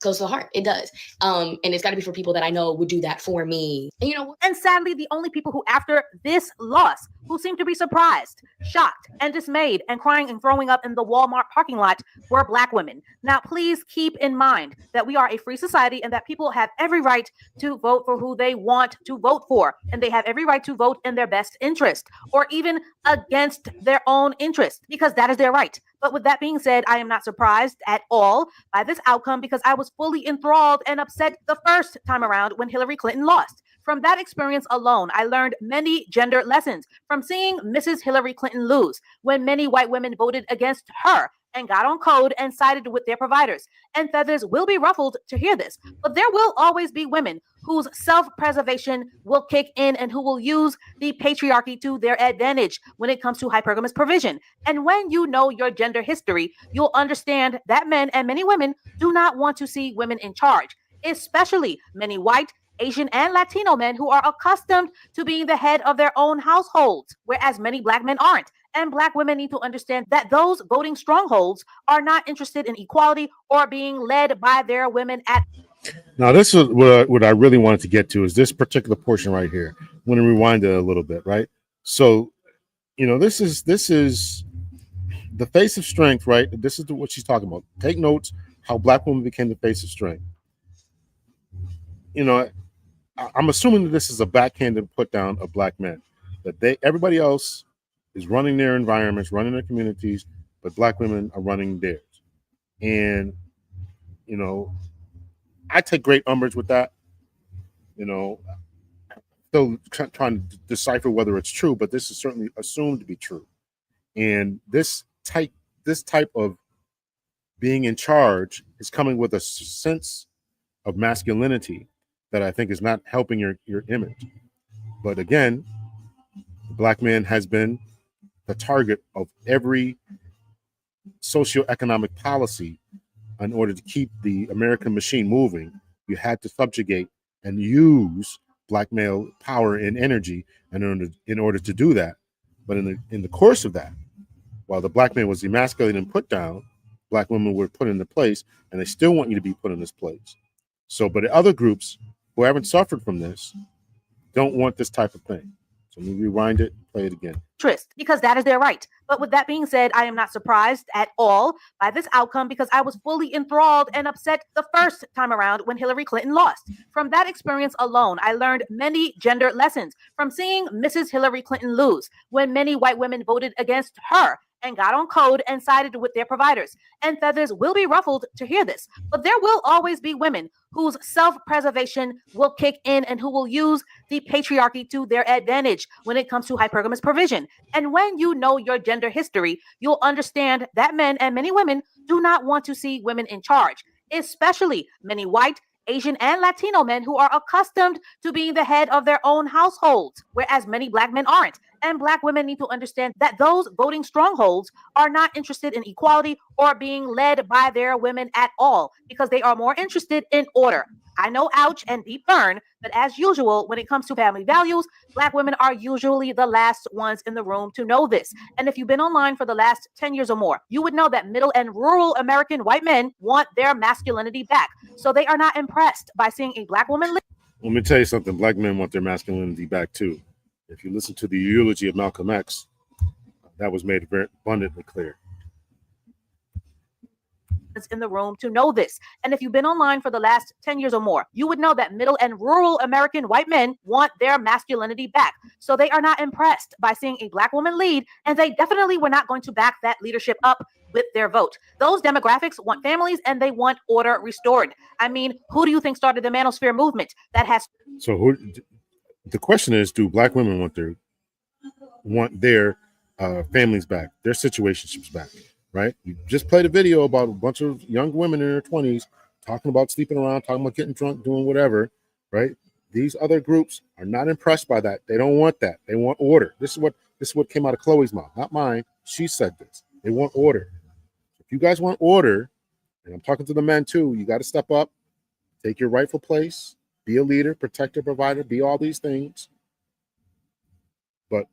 close to the heart. It does. And it's got to be for people that I know would do that for me. And, you know, and sadly, the only people who, after this loss, who seemed to be surprised, shocked, and dismayed, and crying and throwing up in the Walmart parking lot were Black women. Now, please keep in mind that we are a free society and that people have every right to vote for who they want to vote for. And they have every right to vote in their best interest or even against their own interest because that is their right. But with that being said, I am not surprised at all by this outcome because I was fully enthralled and upset the first time around when Hillary Clinton lost. From that experience alone, I learned many gender lessons from seeing Mrs. Hillary Clinton lose when many white women voted against her and got on code and sided with their providers. And feathers will be ruffled to hear this, but there will always be women whose self-preservation will kick in and who will use the patriarchy to their advantage when it comes to hypergamous provision. And when you know your gender history, you'll understand that men and many women do not want to see women in charge, especially many white, Asian, and Latino men who are accustomed to being the head of their own households, whereas many Black men aren't. And Black women need to understand that those voting strongholds are not interested in equality or being led by their women at. Now, this is what I really wanted to get to is this particular portion right here. I'm going to rewind it a little bit, right? So, you know, this is the face of strength, right? This is what she's talking about. Take notes how Black women became the face of strength. You know, I'm assuming that this is a backhanded put down of Black men, that everybody else is running their environments, running their communities, but Black women are running theirs. And, you know, I take great umbrage with that. You know, still trying to decipher whether it's true, but this is certainly assumed to be true. And this type of being in charge is coming with a sense of masculinity that I think is not helping your image. But again, the Black man has been the target of every socioeconomic policy. In order to keep the American machine moving, you had to subjugate and use Black male power and energy in order to do that. But in the course of that, while the Black man was emasculated and put down, Black women were put into place, and they still want you to be put in this place. So, but other groups who haven't suffered from this don't want this type of thing. So let me rewind it, play it again. Because that is their right. But with that being said, I am not surprised at all by this outcome because I was fully enthralled and upset the first time around when Hillary Clinton lost. From that experience alone, I learned many gender lessons from seeing Mrs. Hillary Clinton lose when many white women voted against her and got on code and sided with their providers. And feathers will be ruffled to hear this. But there will always be women whose self-preservation will kick in and who will use the patriarchy to their advantage when it comes to hypergamous provision. And when you know your gender history, you'll understand that men and many women do not want to see women in charge, especially many white, Asian, and Latino men who are accustomed to being the head of their own households, whereas many Black men aren't. And Black women need to understand that those voting strongholds are not interested in equality or being led by their women at all, because they are more interested in order. I know, ouch and deep burn, but as usual, when it comes to family values, Black women are usually the last ones in the room to know this. And if you've been online for the last 10 years or more, you would know that middle and rural American white men want their masculinity back. So they are not impressed by seeing a Black woman live. Let me tell you something. Black men want their masculinity back too. If you listen to the eulogy of Malcolm X, that was made very abundantly clear. In the room to know this. And if you've been online for the last 10 years or more, you would know that middle and rural American white men want their masculinity back. So they are not impressed by seeing a Black woman lead, and they definitely were not going to back that leadership up with their vote. Those demographics want families and they want order restored. I mean, who do you think started the manosphere movement that has... So the question is, do Black women want their families back, their situationships back? Right? You just played a video about a bunch of young women in their 20s talking about sleeping around, talking about getting drunk, doing whatever, right? These other groups are not impressed by that. They don't want that. They want order. This is what came out of Chloe's mouth, not mine. She said this. They want order. If you guys want order, and I'm talking to the men too, you got to step up, take your rightful place, be a leader, protector, provider, be all these things. But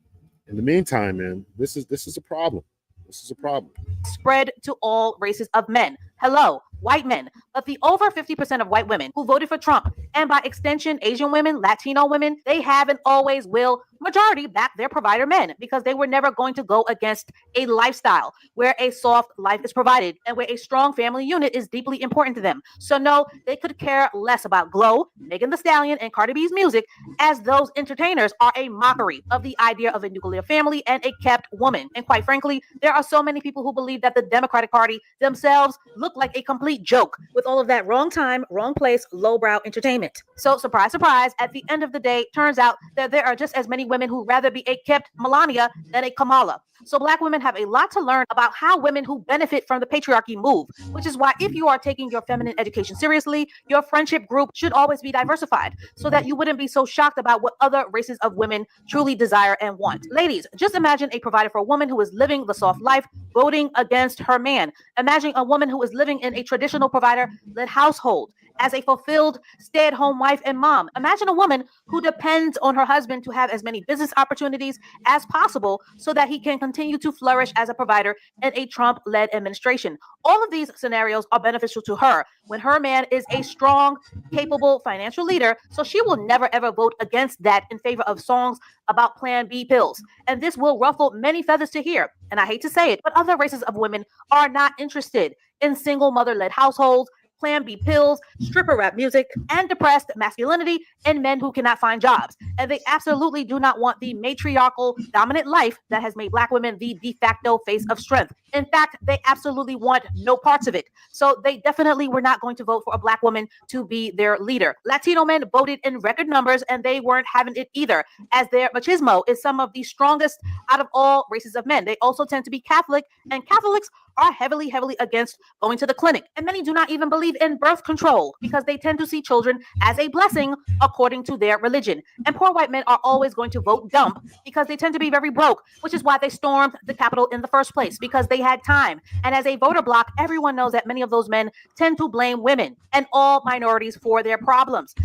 in the meantime, man, this is a problem. This is a problem. Spread to all races of men. Hello, white men. But the over 50% of white women who voted for Trump, and by extension, Asian women, Latino women, they have and always will, majority back their provider men, because they were never going to go against a lifestyle where a soft life is provided and where a strong family unit is deeply important to them. So no, they could care less about Glow, Megan Thee Stallion, and Cardi B's music, as those entertainers are a mockery of the idea of a nuclear family and a kept woman. And quite frankly, there are so many people who believe that the Democratic Party themselves look like a complete joke with all of that wrong time, wrong place, lowbrow entertainment. So surprise, surprise, at the end of the day, turns out that there are just as many women who rather be a kept Melania than a Kamala. So Black women have a lot to learn about how women who benefit from the patriarchy move, which is why if you are taking your feminine education seriously, your friendship group should always be diversified so that you wouldn't be so shocked about what other races of women truly desire and want. Ladies, just imagine a provider for a woman who is living the soft life, voting against her man. Imagine a woman who is living in a traditional provider-led household as a fulfilled stay-at-home wife and mom. Imagine a woman who depends on her husband to have as many business opportunities as possible so that he can continue to flourish as a provider in a Trump-led administration. All of these scenarios are beneficial to her when her man is a strong, capable financial leader, so she will never ever vote against that in favor of songs about Plan B pills. And this will ruffle many feathers to hear. And I hate to say it, but other races of women are not interested in single mother-led households, Plan B pills, stripper rap music, and depressed masculinity in men who cannot find jobs. And they absolutely do not want the matriarchal dominant life that has made Black women the de facto face of strength. In fact, they absolutely want no parts of it. So they definitely were not going to vote for a Black woman to be their leader. Latino men voted in record numbers and they weren't having it either, as their machismo is some of the strongest out of all races of men. They also tend to be Catholic, and Catholics are heavily against going to the clinic. And many do not even believe in birth control because they tend to see children as a blessing according to their religion. And poor white men are always going to vote dump because they tend to be very broke, which is why they stormed the Capitol in the first place, because they had time. And as a voter bloc, everyone knows that many of those men tend to blame women and all minorities for their problems.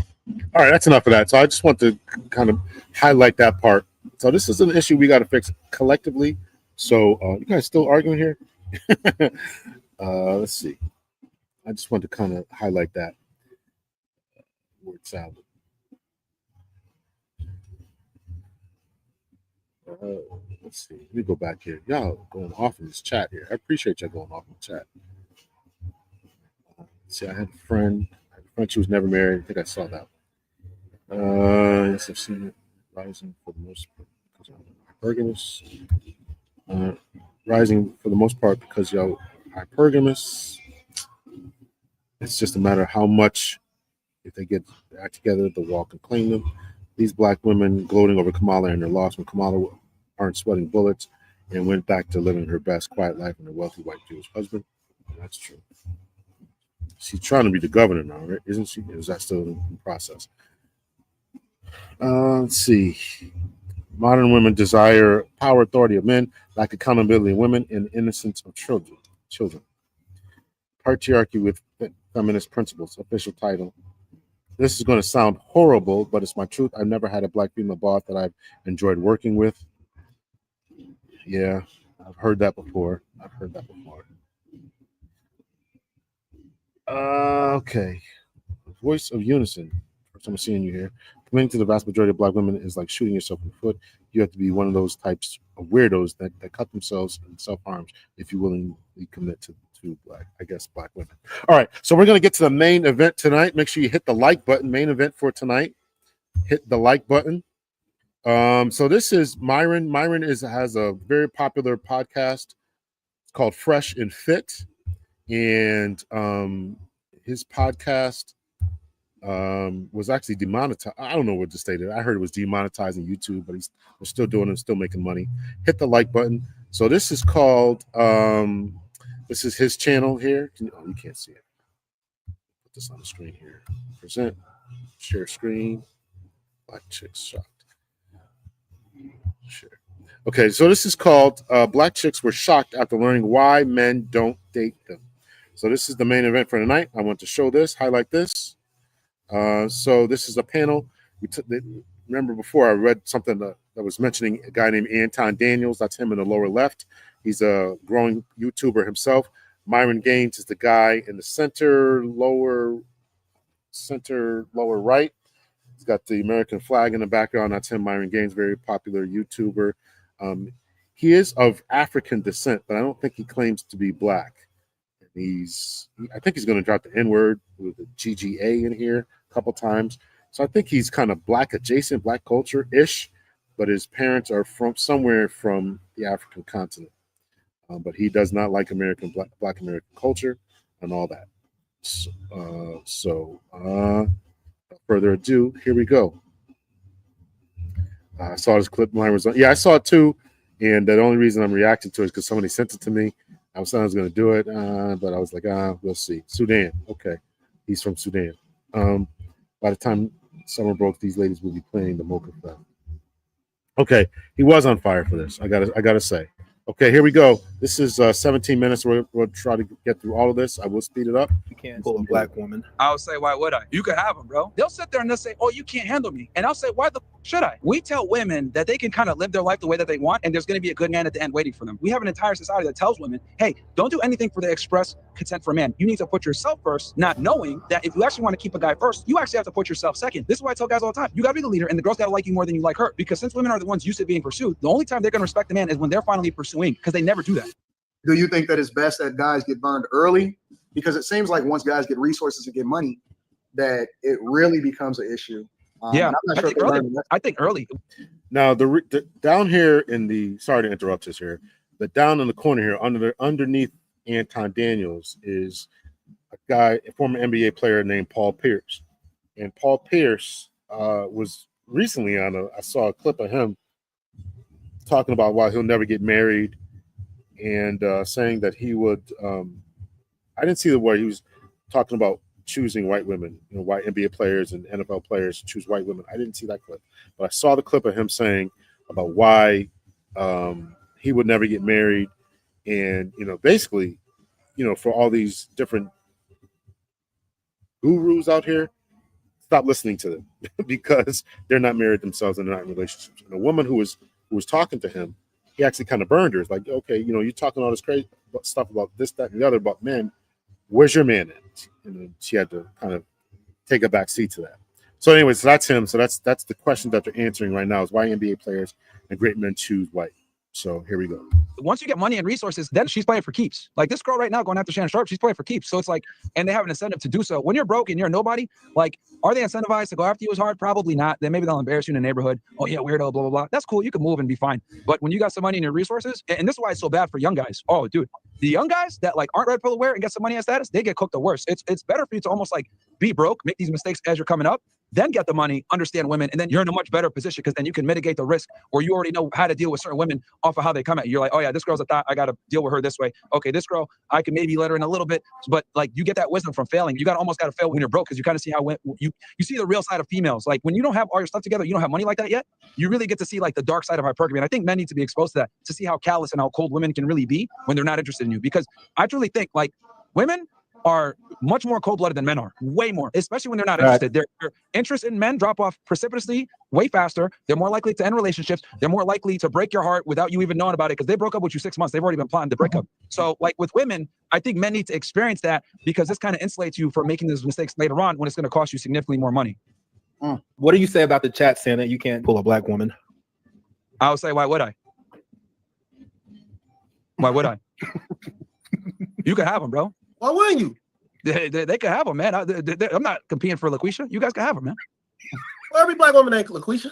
All right, that's enough of that. So I just want to kind of highlight that part. So this is an issue we got to fix collectively. So you guys still arguing here? Let's see. I just want to kind of highlight that word salad. Let's see. Let me go back here. Y'all going off in this chat here. I appreciate y'all going off in the chat. See, I had a friend. She was never married. I think I saw that one. Yes, I've seen it rising for the most part because I'm hypergamous. rising for the most part because y'all are hypergamous. It's just a matter of how much, if they get their act together, the wall can claim them. These black women gloating over Kamala and their loss when Kamala aren't sweating bullets and went back to living her best quiet life with a wealthy white Jewish husband. And that's true. She's trying to be the governor now, right? Isn't she? Is that still in process? Let's see. Modern women desire power, authority of men, lack accountability of women, and innocence of children. Patriarchy with feminist principles. Official title. This is going to sound horrible, but it's my truth. I've never had a black female boss that I've enjoyed working with. Yeah, I've heard that before. Okay. Voice of unison. First time I'm seeing you here. Committing to the vast majority of black women is like shooting yourself in the foot. You have to be one of those types of weirdos that cut themselves in self-harm if you willingly commit to black women. All right, so we're going to get to the main event tonight. Make sure you hit the like button. Main event for tonight. Hit the like button. So this is Myron. Myron has a very popular podcast. It's called Fresh and Fit. And his podcast was actually demonetized. I don't know what to state it. I heard it was demonetized on YouTube, but they're still doing it, still making money. Hit the like button. So this is called this is his channel here. You can't see it. Put this on the screen here. Present, share screen. Black Chicks Shocked. Share. Okay, so this is called Black Chicks Were Shocked After Learning Why Men Don't Date Them. So this is the main event for tonight. I want to show this, highlight this. So this is a panel. Remember before I read something that was mentioning a guy named Anton Daniels. That's him in the lower left. He's a growing YouTuber himself. Myron Gaines is the guy in the center lower right. He's got the American flag in the background. That's him, Myron Gaines, very popular YouTuber. He is of African descent, but I don't think he claims to be black. I think he's going to drop the N-word with the GGA in here a couple times. So I think he's kind of black adjacent, black culture-ish, but his parents are from somewhere from the African continent. But he does not like black American culture and all that. So without further ado, here we go. I saw this clip. Mine was on. Yeah, I saw it too. And the only reason I'm reacting to it is because somebody sent it to me. I was going to do it, but I was like, we'll see. Sudan. Okay. He's from Sudan. By the time summer broke, these ladies will be playing the Mocha Fest. Okay. He was on fire for this. I gotta say. Okay, here we go. This is 17 minutes. We'll try to get through all of this. I will speed it up. You can't pull a black woman. I would say, why would I? You could have them, bro. They'll sit there and they'll say, oh, you can't handle me. And I'll say, why the should I? We tell women that they can kind of live their life the way that they want, and there's going to be a good man at the end waiting for them. We have an entire society that tells women, hey, don't do anything for the express consent for a man. You need to put yourself first, not knowing that if you actually want to keep a guy first, you actually have to put yourself second. This is why I tell guys all the time, you got to be the leader, and the girl's got to like you more than you like her. Because since women are the ones used to being pursued, the only time they're going to respect the man is when they're finally pursuing, because they never do that. Do you think that it's best that guys get burned early? Because it seems like once guys get resources and get money, that it really becomes an issue. Yeah, I think early. Now, the down here in the, sorry to interrupt us here, but down in the corner here, underneath Anton Daniels is a guy, a former NBA player named Paul Pierce. And Paul Pierce was recently I saw a clip of him talking about why he'll never get married and saying that he would, I didn't see the word he was talking about choosing white women, white NBA players and NFL players choose white women. I didn't see that clip, but I saw the clip of him saying about why he would never get married. And, basically, for all these different gurus out here, stop listening to them because they're not married themselves and they're not in relationships. And a woman who was talking to him, he actually kind of burned her. It's like, okay, you're talking all this crazy stuff about this, that, and the other about men. Where's your man at? And she had to kind of take a back seat to that. So anyway, so that's him. So that's the question that they're answering right now is why NBA players and great men choose white. So here we go. Once you get money and resources, then she's playing for keeps. Like this girl right now going after Shannon Sharp, she's playing for keeps. So it's like, and they have an incentive to do so. When you're broke and you're nobody, like, are they incentivized to go after you as hard? Probably not. Then maybe they'll embarrass you in the neighborhood. Oh yeah, weirdo, blah, blah, blah. That's cool. You can move and be fine. But when you got some money and your resources, and this is why it's so bad for young guys. Oh, dude, the young guys that like aren't red pill aware and get some money and status, they get cooked the worst. It's better for you to almost like be broke, make these mistakes as you're coming up, then get the money, understand women, and then you're in a much better position because then you can mitigate the risk, or you already know how to deal with certain women off of how they come at you. You're like, oh yeah, this girl's a thought, I got to deal with her this way. Okay, this girl, I can maybe let her in a little bit, but like you get that wisdom from failing. You almost got to fail when you're broke because you kind of see how you see the real side of females. Like when you don't have all your stuff together, you don't have money like that yet, you really get to see like the dark side of hypergamy. And I think men need to be exposed to that, to see how callous and how cold women can really be when they're not interested in you. Because I truly think like women are much more cold-blooded than men are, way more, especially when they're not interested. Their interest in men drop off precipitously way faster. They're more likely to end relationships. They're more likely to break your heart without you even knowing about it because they broke up with you 6 months. They've already been plotting to break up. So like with women, I think men need to experience that because this kind of insulates you from making those mistakes later on when it's going to cost you significantly more money. What do you say about the chat saying that you can't pull a black woman? I would say, why would I? Why would I? You can have them, bro. Why wouldn't you? They can have them, man. I'm not competing for LaQuisha. You guys can have them, man. Well, every black woman ain't LaQuisha.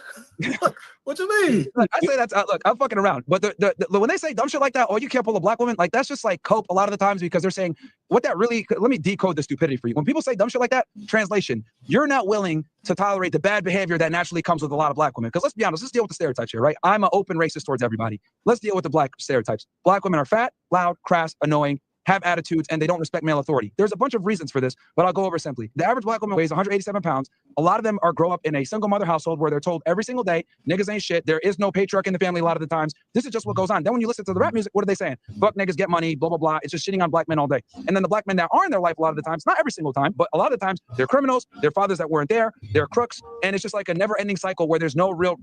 What you mean? Look, I say that's look, I'm fucking around. But when they say dumb shit like that, oh, you can't pull a black woman, like that's just like cope a lot of the times because they're saying what that really. Let me decode the stupidity for you. When people say dumb shit like that, translation, you're not willing to tolerate the bad behavior that naturally comes with a lot of black women. Because let's be honest, let's deal with the stereotypes here, right? I'm an open racist towards everybody. Let's deal with the black stereotypes. Black women are fat, loud, crass, annoying, have attitudes, and they don't respect male authority. There's a bunch of reasons for this, but I'll go over simply. The average black woman weighs 187 pounds. A lot of them grow up in a single mother household where they're told every single day, niggas ain't shit. There is no patriarch in the family a lot of the times. This is just what goes on. Then when you listen to the rap music, what are they saying? Fuck niggas, get money, blah, blah, blah. It's just shitting on black men all day. And then the black men that are in their life a lot of the times, not every single time, but a lot of the times, they're criminals, they're fathers that weren't there, they're crooks, and it's just like a never-ending cycle where there's no real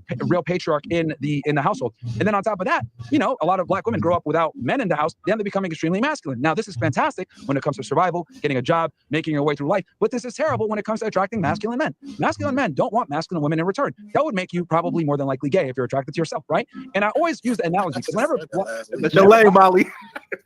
patriarch in the household. And then on top of that, you know, a lot of black women grow up without men in the house, then they're becoming extremely masculine. Now, this is fantastic when it comes to survival, getting a job, making your way through life. But this is terrible when it comes to attracting masculine men. Masculine men don't want masculine women in return. That would make you probably more than likely gay if you're attracted to yourself, right? And I always use the analogy because whenever Molly.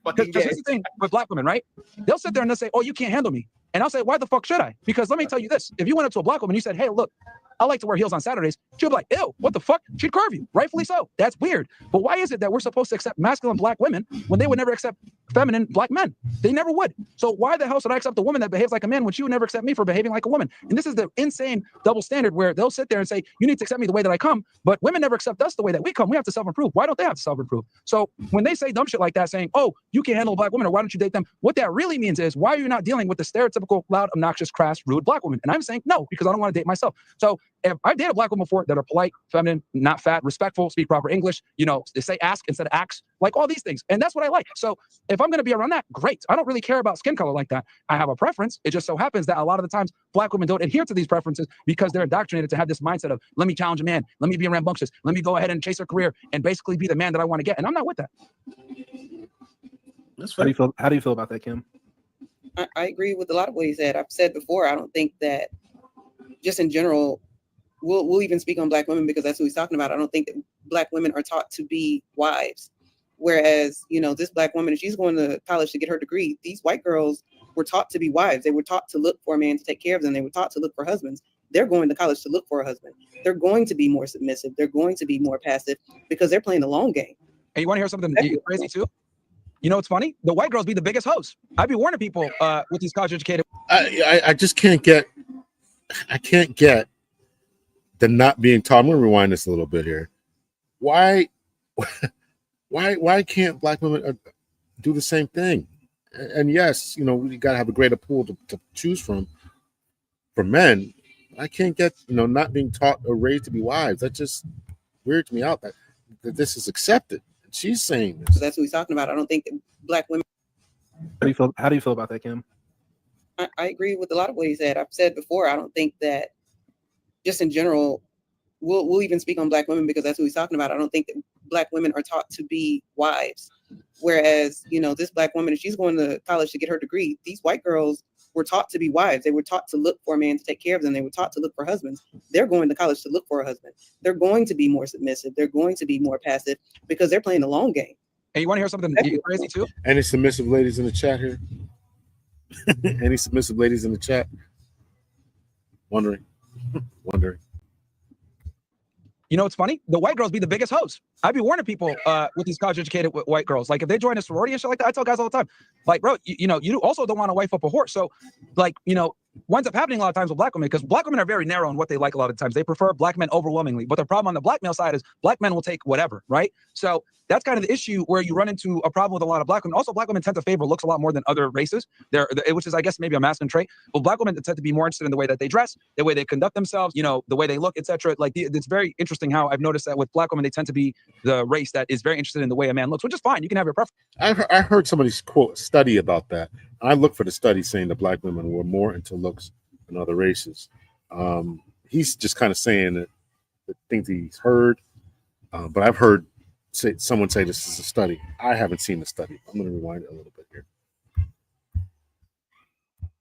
Because here's the thing with black women, right? They'll sit there and they'll say, oh, you can't handle me. And I'll say, why the fuck should I? Because let me tell you this. If you went up to a black woman and you said, hey, look, I like to wear heels on Saturdays, she'll be like, ew, what the fuck? She'd curve you, rightfully so. That's weird. But why is it that we're supposed to accept masculine black women when they would never accept feminine black men? They never would. So why the hell should I accept a woman that behaves like a man when she would never accept me for behaving like a woman? And this is the insane double standard where they'll sit there and say, you need to accept me the way that I come, but women never accept us the way that we come. We have to self-improve. Why don't they have to self-improve? So when they say dumb shit like that, saying, oh, you can't handle a black woman, or why don't you date them? What that really means is, why are you not dealing with the stereotypical, loud, obnoxious, crass, rude black woman? And I'm saying no, because I don't want to date myself. So if I dated a black woman before that are polite, feminine, not fat, respectful, speak proper English, you know, they say ask instead of acts, like all these things. And that's what I like. So if I'm going to be around that, great. I don't really care about skin color like that. I have a preference. It just so happens that a lot of the times black women don't adhere to these preferences because they're indoctrinated to have this mindset of, let me challenge a man, let me be rambunctious, let me go ahead and chase a career and basically be the man that I want to get. And I'm not with that. How do you feel about that, Kim? I agree with a lot of what he said. I've said before, I don't think that just in general, we'll even speak on black women because that's what he's talking about. I don't think that black women are taught to be wives. Whereas, you know, this black woman, if she's going to college to get her degree, these white girls were taught to be wives. They were taught to look for a man to take care of them. They were taught to look for husbands. They're going to college to look for a husband. They're going to be more submissive. They're going to be more passive because they're playing the long game. And you want to hear something crazy too? You know what's funny? The white girls be the biggest hosts. I'd be warning people with these college educated. I just can't get. I can't get the not being taught. I'm gonna rewind this a little bit here. Why can't black women do the same thing? And yes, you know, we gotta have a greater pool to choose from for men. I can't get, you know, not being taught or raised to be wives. That just weirds me out that this is accepted. She's saying this. So that's what he's talking about. I don't think that black women. How do you feel about that, Kim? I agree with a lot of what he said. I've said before, I don't think that just in general, we'll even speak on black women because that's what he's talking about. I don't think that black women are taught to be wives. Whereas, you know, this black woman, if she's going to college to get her degree, these white girls were taught to be wives. They were taught to look for a man to take care of them. They were taught to look for husbands. They're going to college to look for a husband. They're going to be more submissive. They're going to be more passive because they're playing the long game. And you want to hear something crazy too? Any submissive ladies in the chat here? Any submissive ladies in the chat? Wondering. You know what's funny? The white girls be the biggest hoes. I'd be warning people with these college-educated white girls. Like, if they join a sorority and shit like that, I tell guys all the time, like, bro, you also don't want to wife up a whore. So, like, what ends up happening a lot of times with black women, because black women are very narrow in what they like a lot of times. They prefer black men overwhelmingly. But the problem on the black male side is black men will take whatever, right? So that's kind of the issue where you run into a problem with a lot of black women. Also, black women tend to favor looks a lot more than other races, which is, I guess, maybe a masculine trait. But black women tend to be more interested in the way that they dress, the way they conduct themselves, the way they look, etc. Like, it's very interesting how I've noticed that with black women, they tend to be the race that is very interested in the way a man looks, which is fine. You can have your preference. I heard somebody's quote study about that. I looked for the study saying that black women were more into looks than other races. He's just kind of saying that the things he's heard, but I've heard someone say this is a study. I haven't seen the study. I'm going to rewind it a little bit here.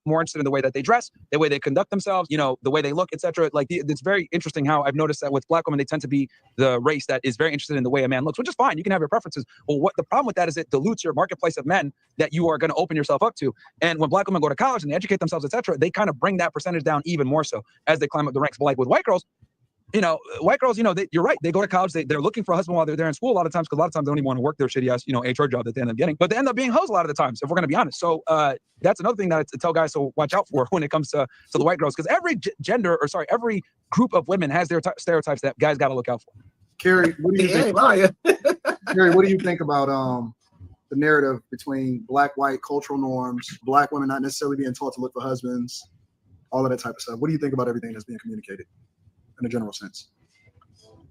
More interested in the way that they dress, the way they conduct themselves, the way they look, etc. Like, it's very interesting how I've noticed that with black women, they tend to be the race that is very interested in the way a man looks, which is fine. You can have your preferences. Well, what the problem with that is it dilutes your marketplace of men that you are going to open yourself up to. And when black women go to college and they educate themselves, etc., they kind of bring that percentage down even more so as they climb up the ranks. But like with white girls, white girls, you're right. They go to college. They're looking for a husband while they're there in school a lot of times, because a lot of times they don't even want to work their shitty ass, HR job that they end up getting. But they end up being hoes a lot of the times, if we're going to be honest. So that's another thing that I tell guys to watch out for when it comes to the white girls, because every every group of women has their stereotypes that guys got to look out for. Carrie, what do you think? Carrie, what do you think about the narrative between black-white cultural norms, black women not necessarily being taught to look for husbands, all of that type of stuff? What do you think about everything that's being communicated in a general sense?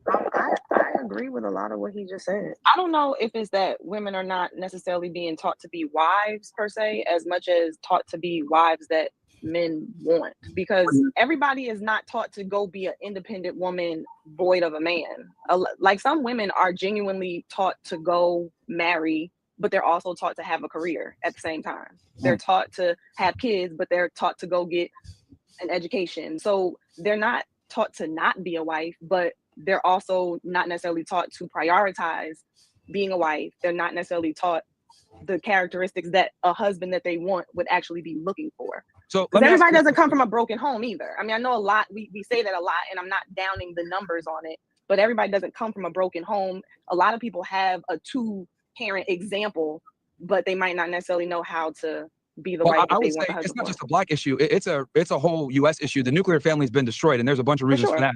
I agree with a lot of what he just said. I don't know if it's that women are not necessarily being taught to be wives per se, as much as taught to be wives that men want, because everybody is not taught to go be an independent woman void of a man. Like, some women are genuinely taught to go marry, but they're also taught to have a career at the same time. They're taught to have kids, but they're taught to go get an education. So they're not taught to not be a wife, but they're also not necessarily taught to prioritize being a wife. They're not necessarily taught the characteristics that a husband that they want would actually be looking for. So everybody doesn't come from a broken home either. I mean, I know a lot, we say that a lot, and I'm not downing the numbers on it, but everybody doesn't come from a broken home. A lot of people have a 2-parent example, but they might not necessarily know how to be the wife. I would say it's not just a black issue. It's a whole U.S. issue. The nuclear family has been destroyed, and there's a bunch of reasons for that.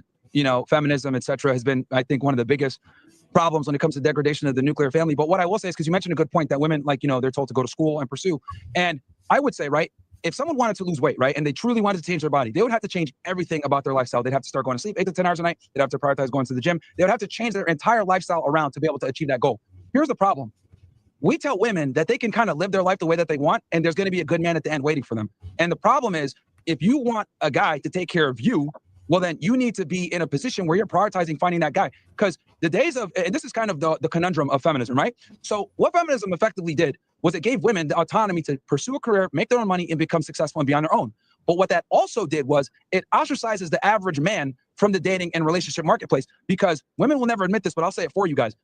Feminism, etc., has been, I think, one of the biggest problems when it comes to degradation of the nuclear family. But what I will say is, because you mentioned a good point, that women, they're told to go to school and pursue. And I would say, right, if someone wanted to lose weight, right, and they truly wanted to change their body, they would have to change everything about their lifestyle. They'd have to start going to sleep 8 to 10 hours a night. They'd have to prioritize going to the gym. They would have to change their entire lifestyle around to be able to achieve that goal. Here's the problem. We tell women that they can kind of live their life the way that they want, and there's going to be a good man at the end waiting for them. And the problem is, if you want a guy to take care of you, well, then you need to be in a position where you're prioritizing finding that guy. Because the days of, and this is kind of the conundrum of feminism, right? So what feminism effectively did was it gave women the autonomy to pursue a career, make their own money, and become successful and be on their own. But what that also did was it ostracizes the average man from the dating and relationship marketplace, because women will never admit this, but I'll say it for you guys.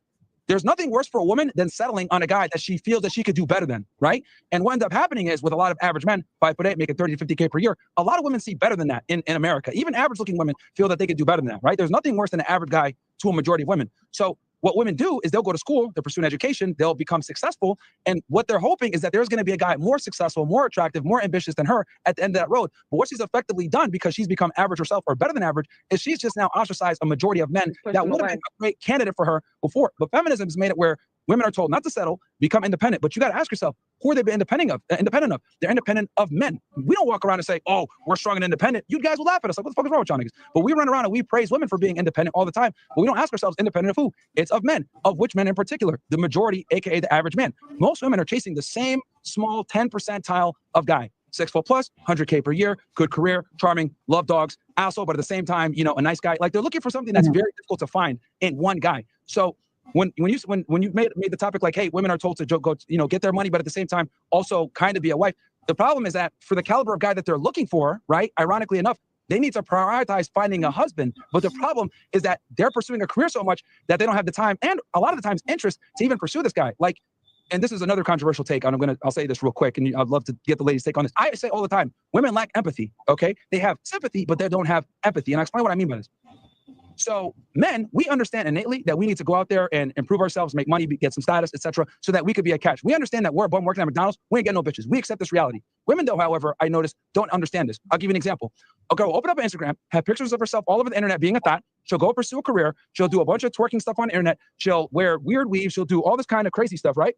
There's nothing worse for a woman than settling on a guy that she feels that she could do better than, right? And what ends up happening is, with a lot of average men, 5'8", making 30 to 50K per year, a lot of women see better than that in America. Even average looking women feel that they could do better than that, right? There's nothing worse than an average guy to a majority of women. So what women do is they'll go to school, they'll pursue an education, they'll become successful. And what they're hoping is that there's going to be a guy more successful, more attractive, more ambitious than her at the end of that road. But what she's effectively done, because she's become average herself or better than average, is she's just now ostracized a majority of men that would have been a great candidate for her before. But feminism has made it where women are told not to settle, become independent. But you got to ask yourself, who are they independent of? They're independent of men. We don't walk around and say, oh, we're strong and independent. You guys will laugh at us. Like, what the fuck is wrong with y'all niggas? But we run around and we praise women for being independent all the time. But we don't ask ourselves, independent of who? It's of men. Of which men in particular? The majority, aka the average man. Most women are chasing the same small 10 percentile of guy. 6'4" plus, 100K per year, good career, charming, love dogs, asshole, but at the same time, a nice guy. Like, they're looking for something that's very difficult to find in one guy. So when you made the topic like, hey, women are told to go, get their money, but at the same time also kind of be a wife. The problem is that for the caliber of guy that they're looking for, right? Ironically enough, they need to prioritize finding a husband. But the problem is that they're pursuing a career so much that they don't have the time and a lot of the times interest to even pursue this guy. Like, and this is another controversial take. I'll say this real quick, and I'd love to get the ladies' take on this. I say all the time, women lack empathy. Okay, they have sympathy, but they don't have empathy. And I explain what I mean by this. So men, we understand innately that we need to go out there and improve ourselves, make money, get some status, etc., so that we could be a catch. We understand that we're a bum working at McDonald's. We ain't getting no bitches. We accept this reality. Women, though, however, I notice don't understand this. I'll give you an example. A girl will open up an Instagram, have pictures of herself all over the internet being a thot. She'll go pursue a career. She'll do a bunch of twerking stuff on the internet. She'll wear weird weaves. She'll do all this kind of crazy stuff, right?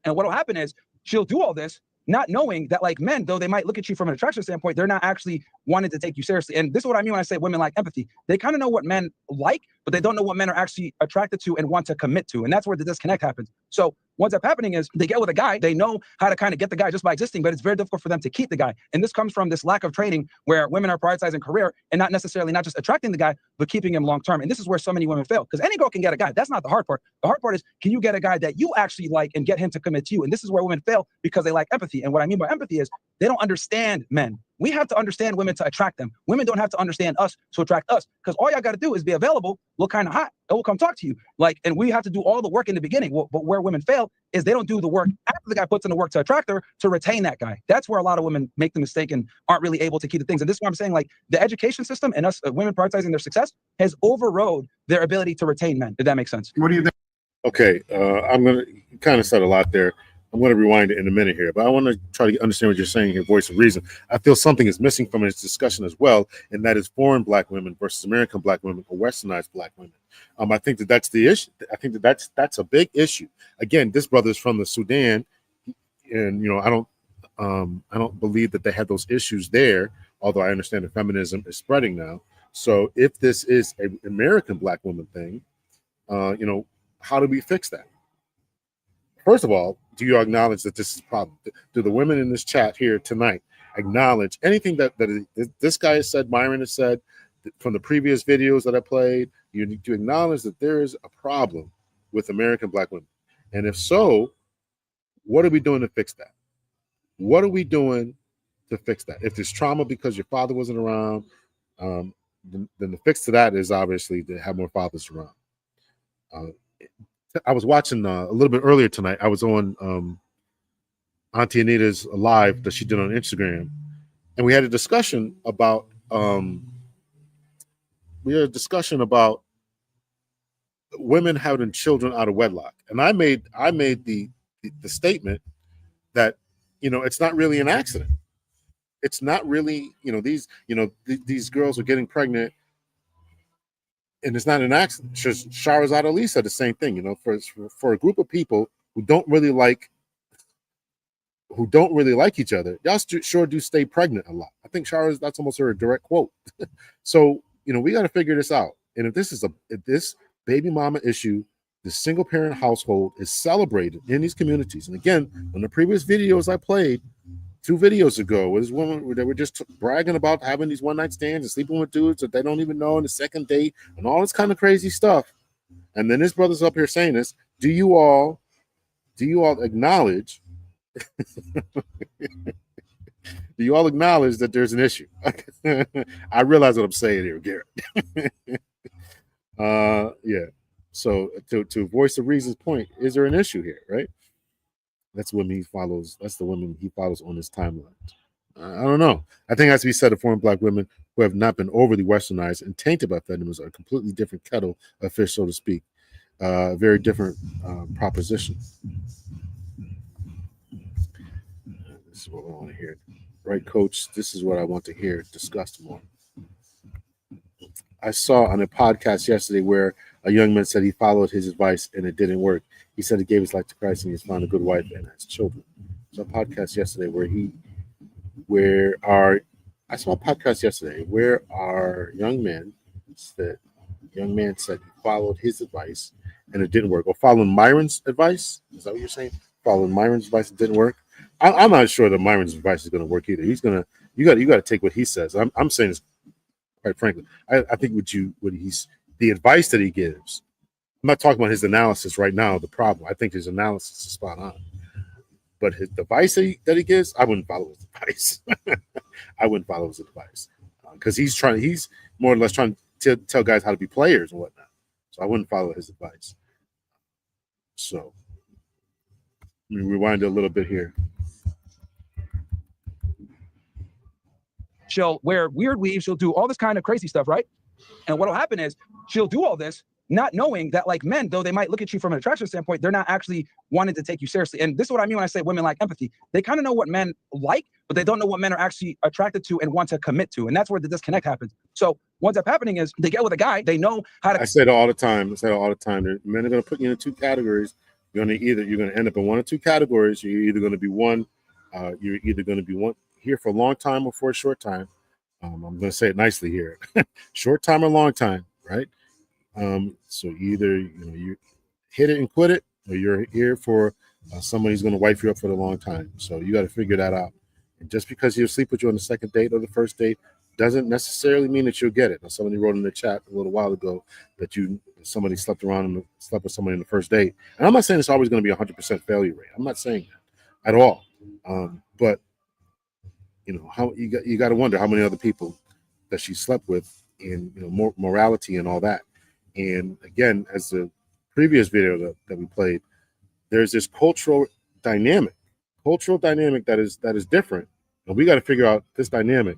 And what'll happen is she'll do all this, not knowing that, like, men, though they might look at you from an attraction standpoint, they're not actually wanting to take you seriously. And this is what I mean when I say women lack empathy. They kind of know what men like, but they don't know what men are actually attracted to and want to commit to. And that's where the disconnect happens. So what's up happening is they get with a guy, they know how to kind of get the guy just by existing, but it's very difficult for them to keep the guy. And this comes from this lack of training where women are prioritizing career and not necessarily not just attracting the guy, but keeping him long term. And this is where so many women fail, because any girl can get a guy. That's not the hard part. The hard part is, can you get a guy that you actually like and get him to commit to you? And this is where women fail because they lack empathy. And what I mean by empathy is they don't understand men. We have to understand women to attract them. Women don't have to understand us to attract us, because all y'all got to do is be available, look kind of hot, and we'll come talk to you. Like, and we have to do all the work in the beginning. But where women fail is they don't do the work after the guy puts in the work to attract her to retain that guy. That's where a lot of women make the mistake and aren't really able to keep the things. And this is why I'm saying, like, the education system and us women prioritizing their success has overrode their ability to retain men, if that makes sense. What do you think? Okay, I'm going to kind of said a lot there. I'm going to rewind it in a minute here, but I want to try to understand what you're saying here, voice of reason. I feel something is missing from this discussion as well, and that is foreign black women versus American black women or westernized black women. I think that's the issue. I think that's a big issue. Again, this brother is from the Sudan, and I don't believe that they had those issues there, although I understand that feminism is spreading now. So if this is an American black woman thing, how do we fix that? First of all, do you acknowledge that this is a problem? Do the women in this chat here tonight acknowledge anything that this guy has said, Myron has said, from the previous videos that I played? You need to acknowledge that there is a problem with American black women. And if so, what are we doing to fix that? What are we doing to fix that? If there's trauma because your father wasn't around, then the fix to that is obviously to have more fathers around. I was watching a little bit earlier tonight. I was on Auntie Anita's live that she did on Instagram, and we had a discussion about women having children out of wedlock. And I made the statement that it's not really an accident. It's not really these girls are getting pregnant. And it's not an accident. Shahrazad Ali said the same thing. For a group of people who don't really like each other, y'all sure do stay pregnant a lot. I think Shahrazad, that's almost her direct quote. So we got to figure this out. And if this baby mama issue, the single parent household is celebrated in these communities. And again, on the previous videos I played 2 videos ago, was women that were just bragging about having these one-night stands and sleeping with dudes that they don't even know on the second date and all this kind of crazy stuff. And then this brother's up here saying this. Do you all acknowledge? Do you all acknowledge that there's an issue? I realize what I'm saying here, Garrett. Yeah. So to voice the reason's point, is there an issue here, right? That's the women he follows. That's the women he follows on his timeline. I don't know. I think it has to be said of foreign black women who have not been overly westernized and tainted by feminism are a completely different kettle of fish, so to speak. Very different proposition. This is what I want to hear. Right, Coach? This is what I want to hear discussed more. I saw on a podcast yesterday where a young man said he followed his advice and it didn't work. He said he gave his life to Christ and he's found a good wife and has children. So a podcast yesterday where our young man said he followed his advice and it didn't work. Or following Myron's advice? Is that what you're saying? Following Myron's advice, it didn't work. I'm not sure that Myron's advice is going to work either. You got to take what he says. I'm saying this quite frankly. I think the advice that he gives. I'm not talking about his analysis right now of the problem. I think his analysis is spot on. But his advice that he gives, I wouldn't follow his advice. I wouldn't follow his advice because he's more or less trying to tell guys how to be players and whatnot. So I wouldn't follow his advice. So let me rewind a little bit here. She'll wear weird weaves. She'll do all this kind of crazy stuff, right? And what'll happen is she'll do all this not knowing that, like, men, though they might look at you from an attraction standpoint, they're not actually wanting to take you seriously. And this is what I mean when I say women lack empathy. They kind of know what men like, but they don't know what men are actually attracted to and want to commit to. And that's where the disconnect happens. So what's up happening is they get with a guy, they know how to. I say it all the time. Men are going to put you in two categories. You're going to end up in one or two categories. You're either going to be one here for a long time or for a short time. I'm going to say it nicely here. Short time or long time, right? So either you hit it and quit it, or you're here for somebody who's going to wife you up for the long time. So you got to figure that out. And just because he'll sleep with you on the second date or the first date doesn't necessarily mean that you'll get it. Now, somebody wrote in the chat a little while ago that somebody slept with somebody in the first date. And I'm not saying it's always going to be 100% failure rate. I'm not saying that at all. But how you got to wonder how many other people that she slept with, and morality and all that. And again, as the previous video that we played, there's this cultural dynamic that is different, and we got to figure out this dynamic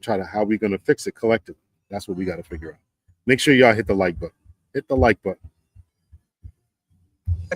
and how we're going to fix it collectively. That's what we got to figure out. Make sure y'all hit the like button. Hit the like button.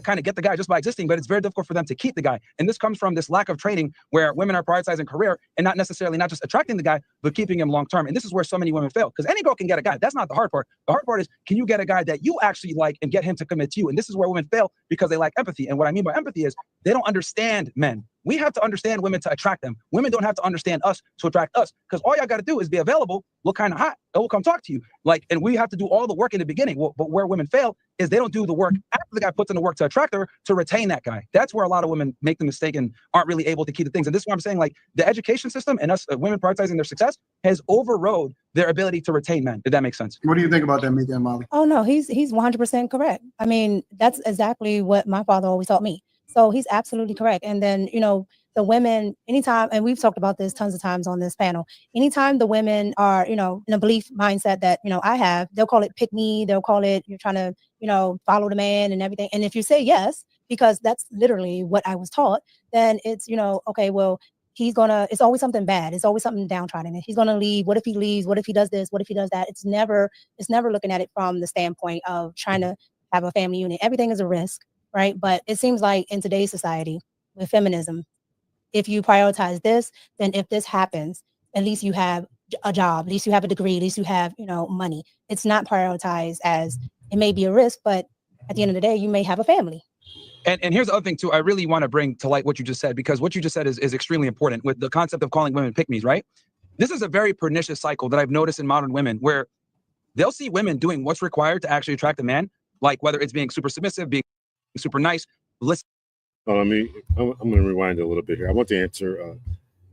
Kind of get the guy just by existing, but it's very difficult for them to keep the guy. And this comes from this lack of training where women are prioritizing career and not just attracting the guy, but keeping him long term. And this is where so many women fail, because any girl can get a guy. That's not the hard part. The hard part is, can you get a guy that you actually like and get him to commit to you? And this is where women fail, because they lack empathy. And what I mean by empathy is they don't understand men. We have to understand women to attract them. Women don't have to understand us to attract us, because all y'all got to do is be available, look kind of hot, and we'll come talk to you. And we have to do all the work in the beginning. But where women fail is they don't do the work after the guy puts in the work to attract her to retain that guy. That's where a lot of women make the mistake and aren't really able to keep the things. And this is why I'm saying, the education system and us women prioritizing their success has overrode their ability to retain men. If that makes sense. What do you think about that, Mika and Molly? Oh no, he's 100% correct. I mean, that's exactly what my father always taught me. So he's absolutely correct. And then, the women, anytime, and we've talked about this tons of times on this panel, anytime the women are, in a belief mindset that, I have, they'll call it pick me, they'll call it, you're trying to, follow the man and everything. And if you say yes, because that's literally what I was taught, then it's, okay, well, it's always something bad. It's always something downtrodden. He's going to leave. What if he leaves? What if he does this? What if he does that? It's never looking at it from the standpoint of trying to have a family unit. Everything is a risk, right? But it seems like in today's society with feminism, if you prioritize this, then if this happens, at least you have a job, at least you have a degree, at least you have, money. It's not prioritized as it may be a risk, but at the end of the day, you may have a family. And here's the other thing too, I really want to bring to light what you just said, because what you just said is extremely important with the concept of calling women pick-me's, right? This is a very pernicious cycle that I've noticed in modern women, where they'll see women doing what's required to actually attract a man, like whether it's being super submissive, being super nice, listen. I'm going to rewind a little bit here. I want to answer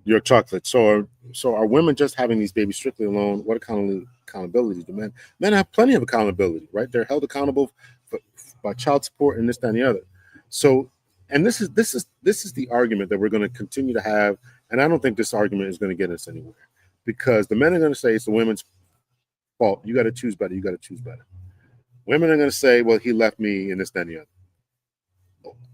your chocolate. So are women just having these babies strictly alone? What accountability do men? Men have plenty of accountability, right? They're held accountable by child support and this, that, and the other. So, and this is the argument that we're going to continue to have, and I don't think this argument is going to get us anywhere, because the men are going to say it's the women's fault. You got to choose better. You got to choose better. Women are going to say, well, he left me and this, that, and the other.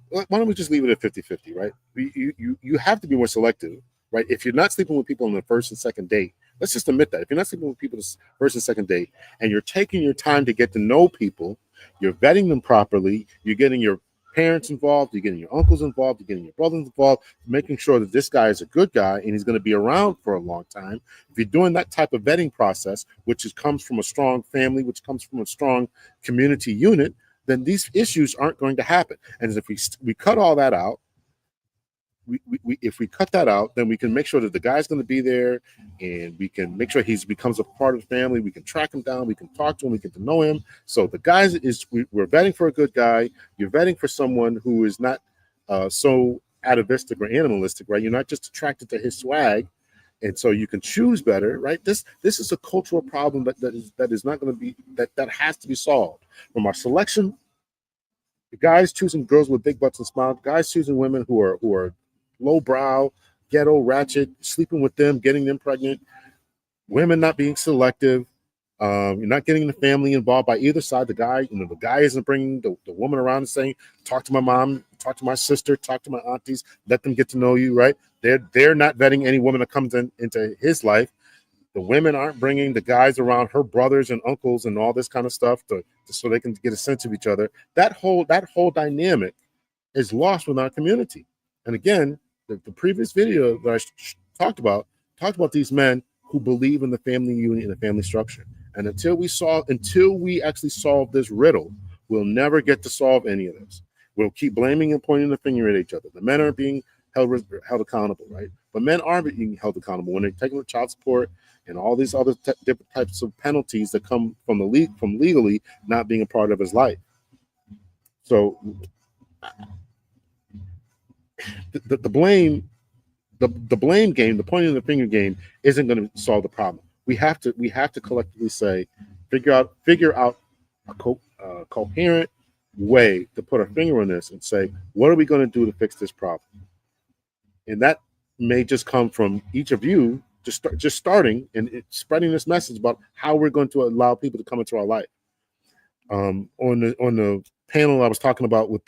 Why don't we just leave it at 50-50, right? You have to be more selective, right? If you're not sleeping with people on the first and second date, let's just admit that. If you're not sleeping with people on the first and second date, and you're taking your time to get to know people, you're vetting them properly, you're getting your parents involved, you're getting your uncles involved, you're getting your brothers involved, making sure that this guy is a good guy and he's going to be around for a long time. If you're doing that type of vetting process, which comes from a strong family, which comes from a strong community unit, then these issues aren't going to happen. And if we cut all that out, if we cut that out, then we can make sure that the guy's going to be there, and we can make sure he becomes a part of the family. We can track him down. We can talk to him. We get to know him. So the guys we're vetting for a good guy. You're vetting for someone who is not so atavistic or animalistic, right? You're not just attracted to his swag, and so you can choose better, right? This is a cultural problem that is not going to be that has to be solved. From our selection, the guys choosing girls with big butts and smiles, guys choosing women who are lowbrow, ghetto, ratchet, sleeping with them, getting them pregnant, women not being selective. You're not getting the family involved by either side. The guy isn't bringing the woman around and saying, talk to my mom, talk to my sister, talk to my aunties, let them get to know you, right? They're not vetting any woman that comes into his life. The women aren't bringing the guys around, her brothers and uncles and all this kind of stuff so they can get a sense of each other. That whole dynamic is lost within our community. And again, the previous video that I talked about these men who believe in the family unit and the family structure. And until we actually solve this riddle, we'll never get to solve any of this. We'll keep blaming and pointing the finger at each other. The men are being held accountable, right? But men are being held accountable when they're taking child support and all these other different types of penalties that come from legally not being a part of his life. So the blame game, the pointing the finger game, isn't going to solve the problem. We have to collectively say, figure out a coherent way to put our finger on this and say, what are we going to do to fix this problem? And that may just come from each of you just starting and spreading this message about how we're going to allow people to come into our life. On the panel I was talking about with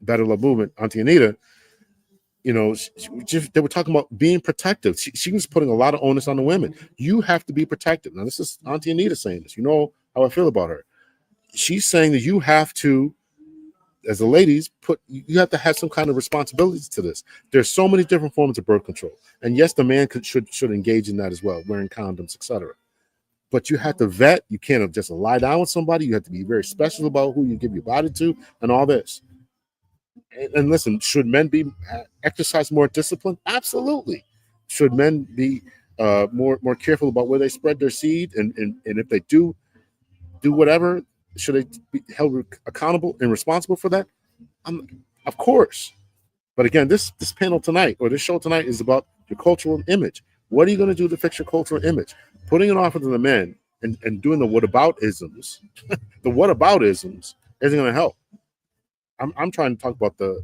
Better Love Movement, Auntie Anita, they were talking about being protective. She was putting a lot of onus on the women. You have to be protective. Now, this is Auntie Anita saying this. You know how I feel about her. She's saying that you have to, as the ladies, you have to have some kind of responsibilities to this. There's so many different forms of birth control. And yes, the man should engage in that as well, wearing condoms, etc. But you have to vet. You can't just lie down with somebody. You have to be very special about who you give your body to and all this. And listen, should men exercise more discipline? Absolutely. Should men be more careful about where they spread their seed? And if they do whatever, should they be held accountable and responsible for that? Of course. But again, this panel tonight, or this show tonight, is about your cultural image. What are you going to do to fix your cultural image? Putting it off of the men and doing the whataboutisms, isn't going to help. I'm trying to talk about the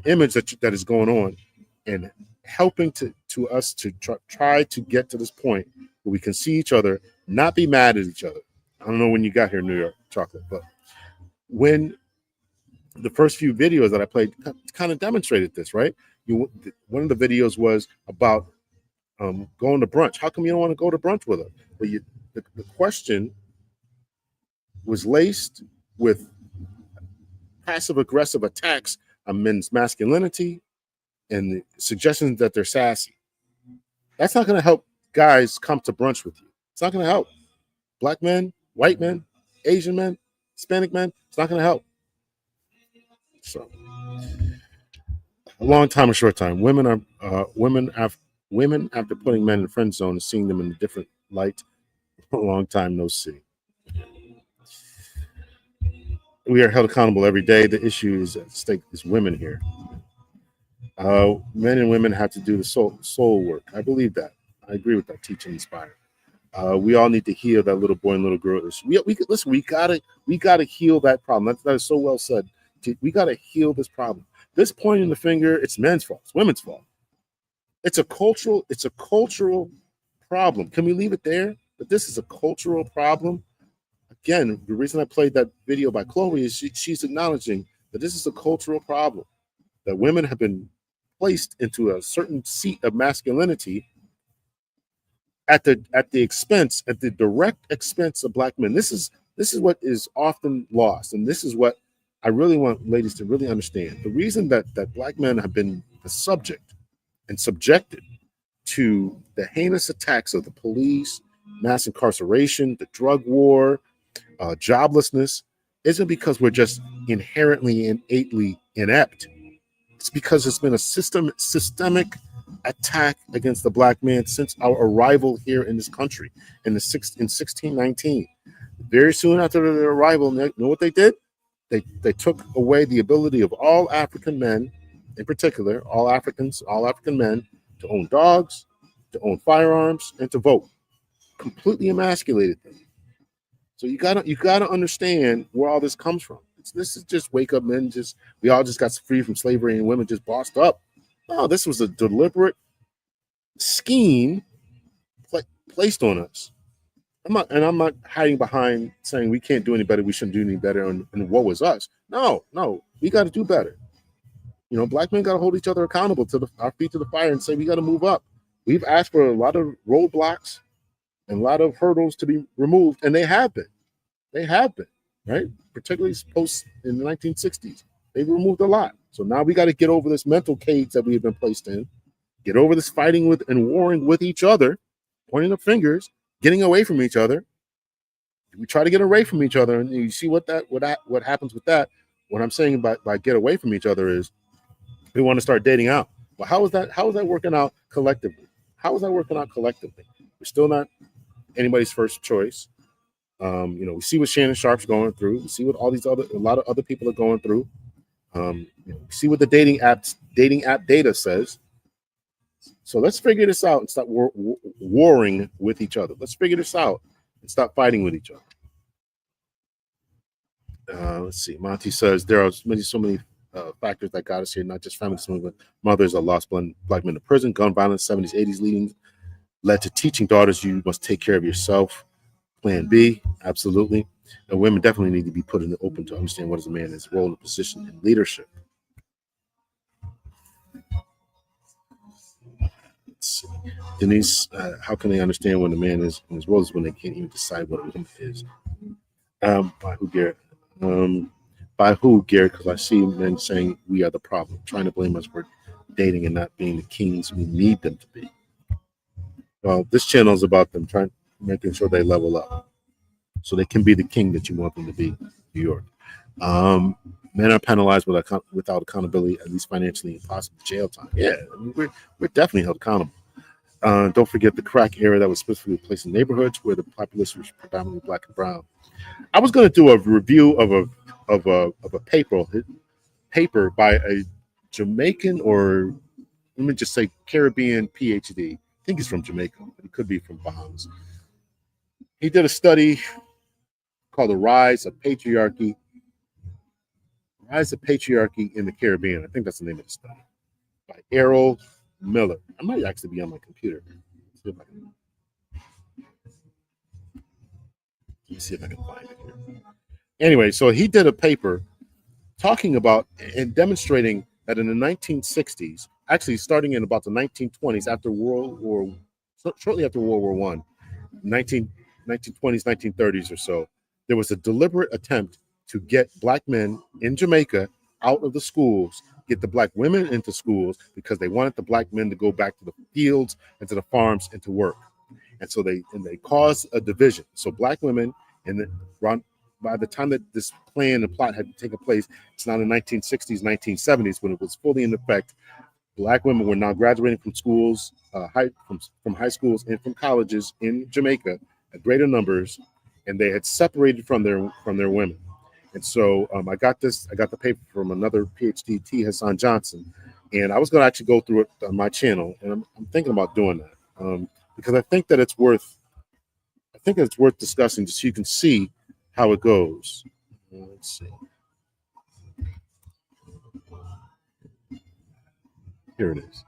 image that is going on and helping to us to try to get to this point where we can see each other, not be mad at each other. I don't know when you got here, New York Chocolate, but when the first few videos that I played kind of demonstrated this, right? One of the videos was about going to brunch. How come you don't want to go to brunch with her? But the question was laced with passive-aggressive attacks on men's masculinity and the suggestions that they're sassy. That's not going to help guys come to brunch with you. It's not going to help. Black men, white men, Asian men, Hispanic men, it's not going to help. So, a long time, a short time. Women after putting men in friend zone and seeing them in a different light. A long time no see. We are held accountable every day. The issue is at stake is women here. Men and women have to do the soul work. I believe that. I agree with that. Teach and inspire. We all need to heal that little boy and little girl issue. We gotta heal that problem. That is so well said. We gotta heal this problem. This pointing the finger, it's men's fault. It's women's fault. It's a cultural problem. Can we leave it there? But this is a cultural problem. Again, the reason I played that video by Chloe is she's acknowledging that this is a cultural problem, that women have been placed into a certain seat of masculinity at the direct expense of Black men. This is what is often lost, and this is what I really want ladies to really understand. The reason that Black men have been the subject and subjected to the heinous attacks of the police, mass incarceration, the drug war, joblessness, isn't because we're just inherently, innately inept. It's because it's been a systemic attack against the Black man since our arrival here in this country in 1619. Very soon after their arrival, you know what they did? They took away the ability of all African men, in particular, all African men, to own dogs, to own firearms, and to vote. Completely emasculated them. So you gotta understand where all this comes from. this is just wake up men. We all just got free from slavery and women just bossed up. No, this was a deliberate scheme placed on us. I'm not hiding behind saying we can't do any better. We shouldn't do any better, and woe is us. No, we got to do better. Black men got to hold each other accountable to our feet to the fire and say we got to move up. We've asked for a lot of roadblocks and a lot of hurdles to be removed, and they have been. They have been, right? Particularly post in the 1960s. They've removed a lot. So now we got to get over this mental cage that we have been placed in, get over this fighting with and warring with each other, pointing the fingers, getting away from each other. We try to get away from each other, and you see what happens with that. What I'm saying by get away from each other is we want to start dating out. Well, how is that working out collectively? How is that working out collectively? We're still not anybody's first choice. We see what Shannon Sharp's going through. We see what a lot of other people are going through. We see what the dating app data says. So let's figure this out and stop warring with each other. Let's figure this out and stop fighting with each other. Let's see. Monty says there are so many factors that got us here, not just feminism, but mothers are lost black men to prison, gun violence, 70s, 80s led to teaching daughters you must take care of yourself. Plan B, absolutely. And women definitely need to be put in the open to understand what is a man's role and position in leadership. Let's see. Denise, how can they understand when a man is in his role is when they can't even decide what a woman is? By who, Garrett? By who, Garrett? Because I see men saying we are the problem, trying to blame us for dating and not being the kings we need them to be. Well, this channel is about them making sure they level up so they can be the king that you want them to be, New York. Men are penalized without accountability, at least financially, and possible jail time. Yeah, I mean, we're definitely held accountable. Don't forget the crack era that was specifically placed in neighborhoods where the population was predominantly black and brown. I was going to do a review of a paper by a Jamaican, or let me just say Caribbean PhD. I think he's from Jamaica, but he could be from Bahamas. He did a study called The Rise of Patriarchy in the Caribbean. I think that's the name of the study, by Errol Miller. I might actually be on my computer. Let me see if I can find it here. Anyway, so he did a paper talking about and demonstrating that in the 1960s, actually starting in about the 1920s, shortly after World War I, 1920s, 1930s or so, there was a deliberate attempt to get black men in Jamaica out of the schools, get the black women into schools because they wanted the black men to go back to the fields and to the farms and to work. And so they caused a division. So black women, by the time that this plan and plot had taken place, it's not in the 1960s, 1970s when it was fully in effect. Black women were now graduating from schools, from high schools and from colleges in Jamaica at greater numbers, and they had separated from their women. And so I got the paper from another PhD, T. Hassan Johnson, and I was going to actually go through it on my channel, and I'm thinking about doing that because I think that it's worth discussing just so you can see how it goes. Let's see. Here it is.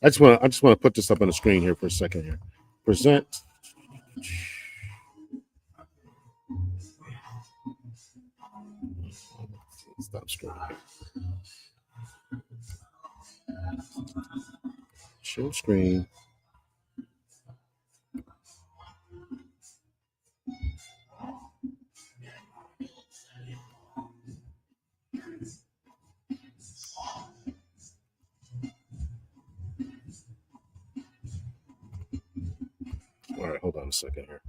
I just want to put this up on the screen here for a second here. Present. Stop scrolling. Show screen. All right, hold on a second here.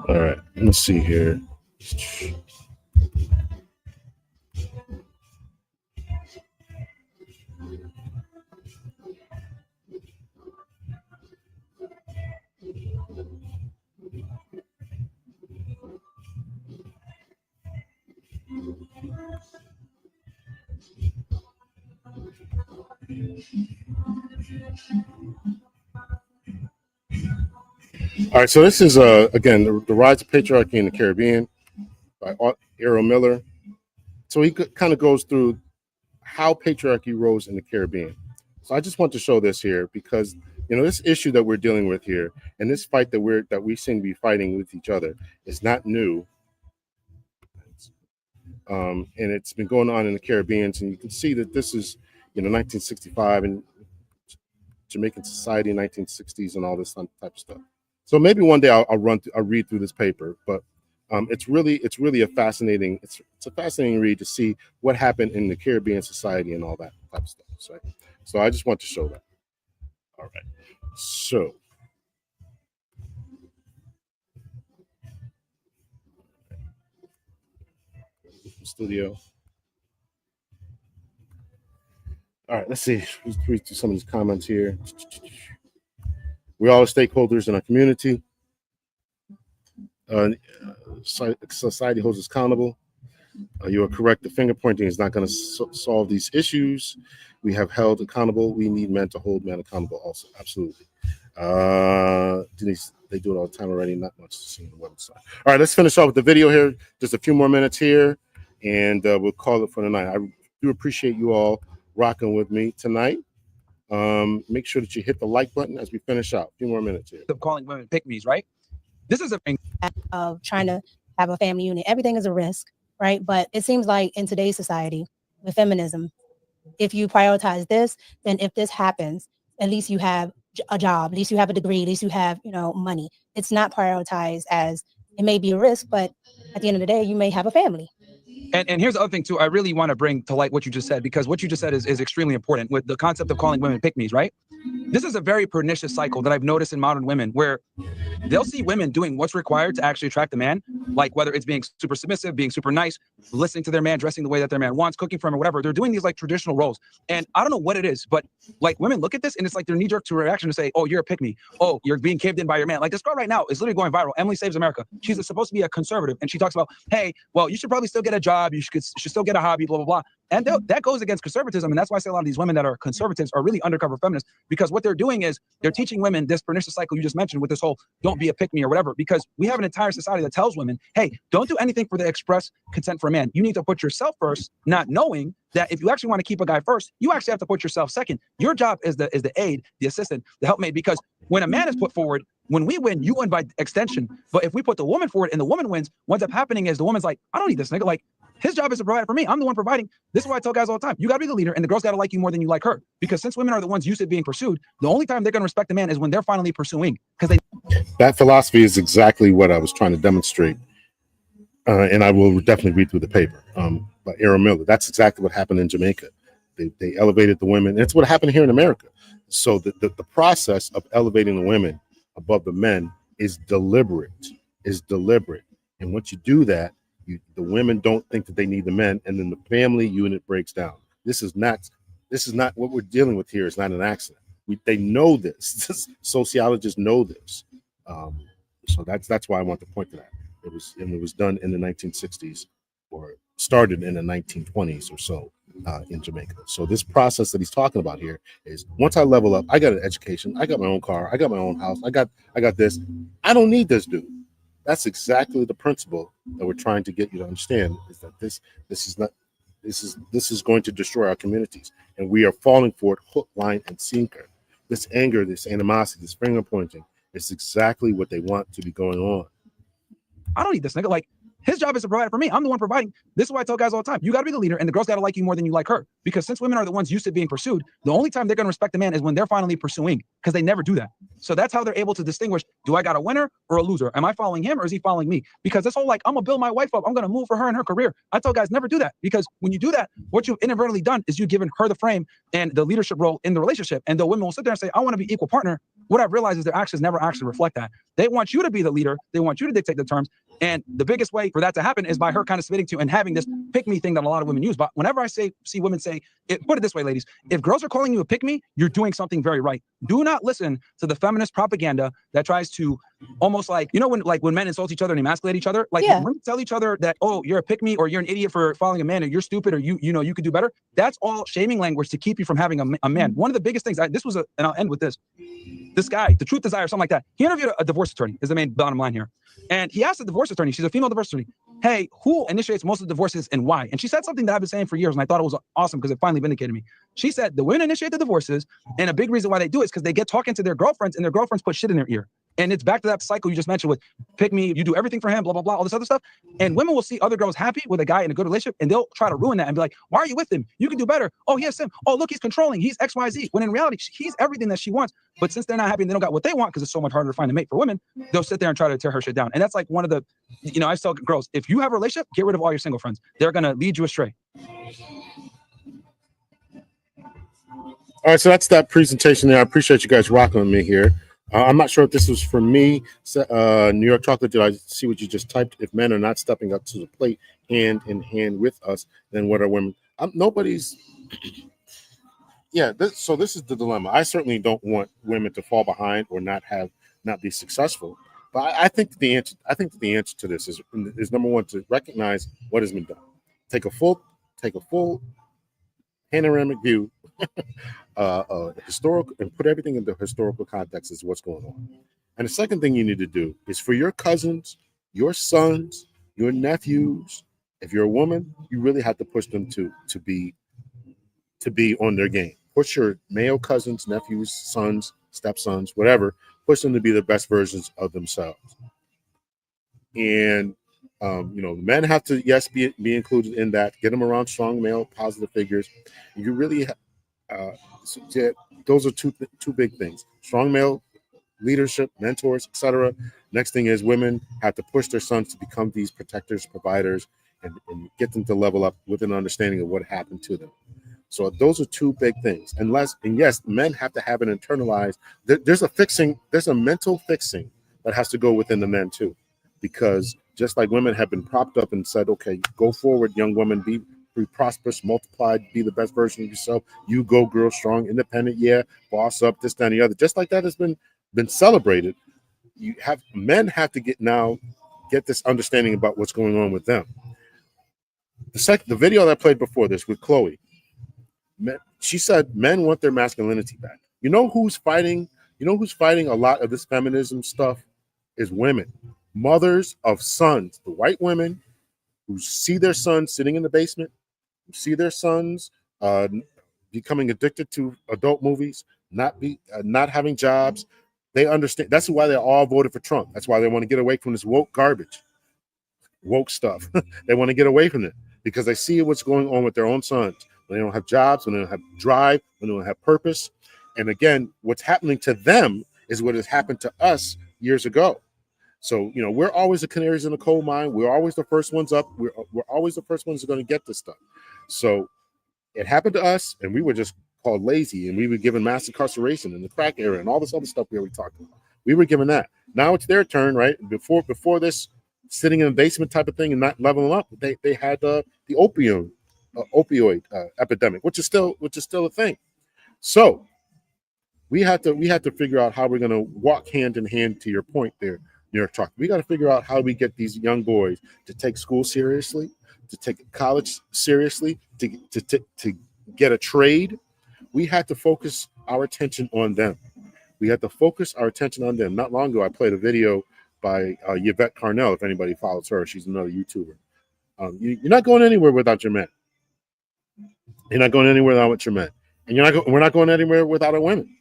All right, let's see here. Mm-hmm. All right, so this is again the Rise of Patriarchy in the Caribbean by Errol Miller. So he kind of goes through how patriarchy rose in the Caribbean. So I just want to show this here because this issue that we're dealing with here and this fight that we seem to be fighting with each other is not new. And it's been going on in the Caribbean, and you can see that this is 1965 and Jamaican society, 1960s, and all this type of stuff. So maybe one day I'll read through this paper, but it's really a fascinating read to see what happened in the Caribbean society and all that type of stuff. So I just want to show that. All right. So studio. All right, let's see. Let's read through some of these comments here. We all are stakeholders in our community. Society holds us accountable. You are correct. The finger pointing is not going to solve these issues. We have held accountable. We need men to hold men accountable also. Absolutely. Denise, they do it all the time already. Not much to see on the website. All right, let's finish off with the video here. Just a few more minutes here, and we'll call it for the night. I do appreciate you all rocking with me tonight. Make sure that you hit the like button as we finish out. A few more minutes here. Of calling women pick-me's, right? This is a thing of trying to have a family unit. Everything is a risk, right? But it seems like in today's society with feminism, if you prioritize this, then if this happens, at least you have a job, at least you have a degree, at least you have, money. It's not prioritized as it may be a risk, but at the end of the day, you may have a family. And here's the other thing too. I really want to bring to light what you just said, because what you just said is extremely important with the concept of calling women pick-me's, right? This is a very pernicious cycle that I've noticed in modern women where they'll see women doing what's required to actually attract a man, like whether it's being super submissive, being super nice, listening to their man, dressing the way that their man wants, cooking for him or whatever. They're doing these like traditional roles. And I don't know what it is, but like women look at this and it's like their knee-jerk reaction to say, oh, you're a pick-me. Oh, you're being caved in by your man. Like this girl right now is literally going viral. Emily Saves America. She's supposed to be a conservative. And she talks about, hey, well, you should probably still get a job. You should still get a hobby, blah, blah, blah. And that goes against conservatism. And that's why I say a lot of these women that are conservatives are really undercover feminists, because what they're doing is they're teaching women this pernicious cycle you just mentioned with this whole don't be a pick-me or whatever, because we have an entire society that tells women, hey, don't do anything for the express consent for a man. You need to put yourself first, not knowing that if you actually want to keep a guy first, you actually have to put yourself second. Your job is the aid, the assistant, the helpmate, because when a man is put forward, when we win, you win by extension. But if we put the woman forward and the woman wins, what's up happening is the woman's like, I don't need this nigga. Like, his job is to provide for me. I'm the one providing. This is why I tell guys all the time. You got to be the leader, and the girl's got to like you more than you like her. Because since women are the ones used to being pursued, the only time they're going to respect a man is when they're finally pursuing. Because that philosophy is exactly what I was trying to demonstrate. And I will definitely read through the paper by Errol Miller. That's exactly what happened in Jamaica. They elevated the women. It's what happened here in America. So the process of elevating the women above the men is deliberate. And once you do that, the women don't think that they need the men, and then the family unit breaks down. This is not what we're dealing with here. It's not an accident. They know this. Sociologists know this. So that's why I want to point to that. It was done in the 1960s, or started in the 1920s or so in Jamaica. So this process that he's talking about here is once I level up, I got an education, I got my own car, I got my own house, I got this. I don't need this dude. That's exactly the principle that we're trying to get you to understand, is that this is going to destroy our communities, and we are falling for it hook, line, and sinker. This anger, this animosity, this finger pointing, is exactly what they want to be going on. I don't need this nigga. Like, his job is to provide for me. I'm the one providing. This is why I tell guys all the time. You got to be the leader, and the girl's got to like you more than you like her. Because since women are the ones used to being pursued, the only time they're going to respect a man is when they're finally pursuing, because they never do that. So that's how they're able to distinguish, do I got a winner or a loser? Am I following him or is he following me? Because this whole, like, I'm going to build my wife up, I'm going to move for her and her career. I tell guys, never do that. Because when you do that, what you've inadvertently done is you've given her the frame and the leadership role in the relationship. And the women will sit there and say, I want to be equal partner. what I've realized is their actions never actually reflect that. They want you to be the leader. They want you to dictate the terms. And the biggest way for that to happen is by her kind of submitting to and having this pick me thing that a lot of women use. But whenever I see women say, put it this way, ladies, if girls are calling you a pick me, you're doing something very right. Do not listen to the feminist propaganda that tries to almost like, you know, when men insult each other and emasculate each other, like when we tell each other that, oh, you're a pick me, or you're an idiot for following a man, or you're stupid, or you know, you could do better. That's all shaming language to keep you from having a man. One of the biggest things, and I'll end with this. This guy, the Truth Desire, something like that. He interviewed a divorce attorney, is the main bottom line here. And he asked the divorce attorney, she's a female divorce attorney, hey, who initiates most of the divorces and why? And she said something that I've been saying for years, and I thought it was awesome because it finally vindicated me. She said the women initiate the divorces, and a big reason why they do it is because they get talking to their girlfriends, and their girlfriends put shit in their ear. And it's back to that cycle you just mentioned with pick me, you do everything for him, blah, blah, blah, all this other stuff. And women will see other girls happy with a guy in a good relationship, and they'll try to ruin that and be like, why are you with him? You can do better. Oh, he has him. Oh, look, he's controlling. He's XYZ. When in reality, he's everything that she wants. But since they're not happy and they don't got what they want, because it's so much harder to find a mate for women, they'll sit there and try to tear her shit down. And that's like one of the, you know, I tell girls, if you have a relationship, get rid of all your single friends. They're going to lead you astray. All right, so that's that presentation there. I appreciate you guys rocking with me here. I'm not sure if this was for me. New York Chocolate, did I see what you just typed? If men are not stepping up to the plate hand in hand with us, then what are women? Nobody's. Yeah, so this is the dilemma. I certainly don't want women to fall behind or not be successful. But I think the answer to this is number one, to recognize what has been done. Take a full panoramic view, historical, and put everything into historical context as what's going on. And the second thing you need to do is for your cousins, your sons, your nephews. If you're a woman, you really have to push them to be on their game. Push your male cousins, nephews, sons, stepsons, whatever. Push them to be the best versions of themselves. And men have to be included in that. Get them around strong male positive figures. You really those are two big things: strong male leadership, mentors, etc. Next thing is women have to push their sons to become these protectors, providers, and get them to level up with an understanding of what happened to them. So those are two big things. And yes, men have to have an internalized. There's a mental fixing that has to go within the men too, because just like women have been propped up and said, okay, go forward, young woman, be prosperous, multiplied, be the best version of yourself. You go, girl, strong, independent, boss up, this, that, and the other. Just like that has been celebrated. Men have to get this understanding about what's going on with them. The video that I played before this with Chloe, she said men want their masculinity back. You know who's fighting a lot of this feminism stuff is women, mothers of sons, the white women who see their sons sitting in the basement, who see their sons becoming addicted to adult movies, not having jobs. They understand. That's why they all voted for Trump. That's why they want to get away from this woke garbage, woke stuff. They want to get away from it because they see what's going on with their own sons. When they don't have jobs, when they don't have drive, when they don't have purpose. And again, what's happening to them is what has happened to us years ago. So, we're always the canaries in the coal mine. We're always the first ones up. We're always the first ones who are going to get this stuff. So it happened to us, and we were just called lazy, and we were given mass incarceration in the crack era and all this other stuff we already talked about. We were given that. Now it's their turn, right? Before this sitting in the basement type of thing and not leveling up, they had the opioid epidemic, which is still a thing. So we have to figure out how we're going to walk hand in hand. To your point there, New York Talk. We got to figure out how we get these young boys to take school seriously, to take college seriously, to get a trade. We had to focus our attention on them. Not long ago, I played a video by Yvette Carnell. If anybody follows her, she's another YouTuber. You're not going anywhere without your men. You're not going anywhere without your men, and we're not going anywhere without our women.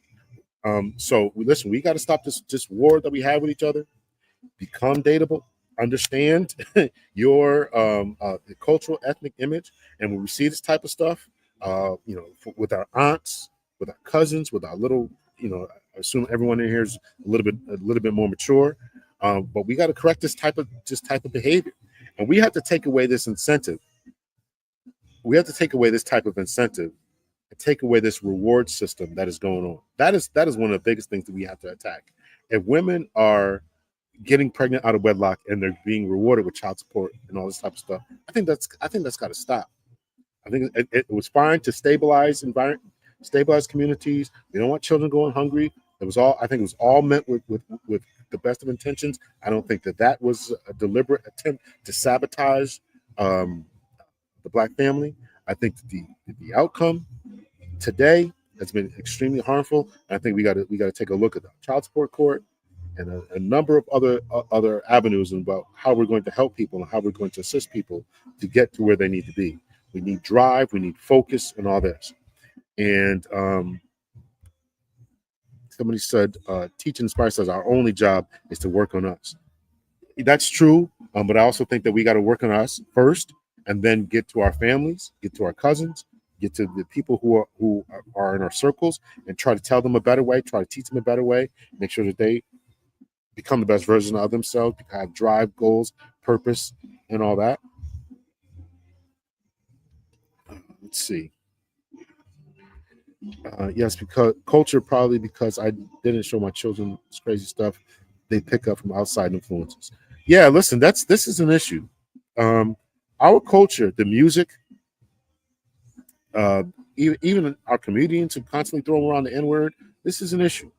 So listen, we got to stop this war that we have with each other. Become dateable. Understand your cultural, ethnic image, and when we see this type of stuff, with our aunts, with our cousins, with our little, I assume everyone in here is a little bit more mature, but we got to correct this type of behavior, and we have to take away this incentive. We have to take away this type of incentive and take away this reward system that is going on. That is one of the biggest things that we have to attack. If women are getting pregnant out of wedlock and they're being rewarded with child support and all this type of stuff, I think that's got to stop. I think it was fine to stabilize communities. We don't want children going hungry. I think it was all meant with the best of intentions. I don't think that was a deliberate attempt to sabotage the Black family. I think the outcome today has been extremely harmful. I think we got to take a look at the child support court and a number of other avenues about how we're going to help people and how we're going to assist people to get to where they need to be. We need drive, we need focus, and all this. And somebody said, Teach and Inspire says our only job is to work on us. That's true, but I also think that we got to work on us first, and then get to our families, get to our cousins, get to the people who are in our circles, and try to tell them a better way, try to teach them a better way, make sure that they become the best version of themselves, have drive, goals, purpose, and all that. Let's see. Yes, because culture, probably because I didn't show my children this crazy stuff they pick up from outside influences. Yeah, listen, this is an issue. Our culture, the music, even our comedians who constantly throw around the N-word, this is an issue.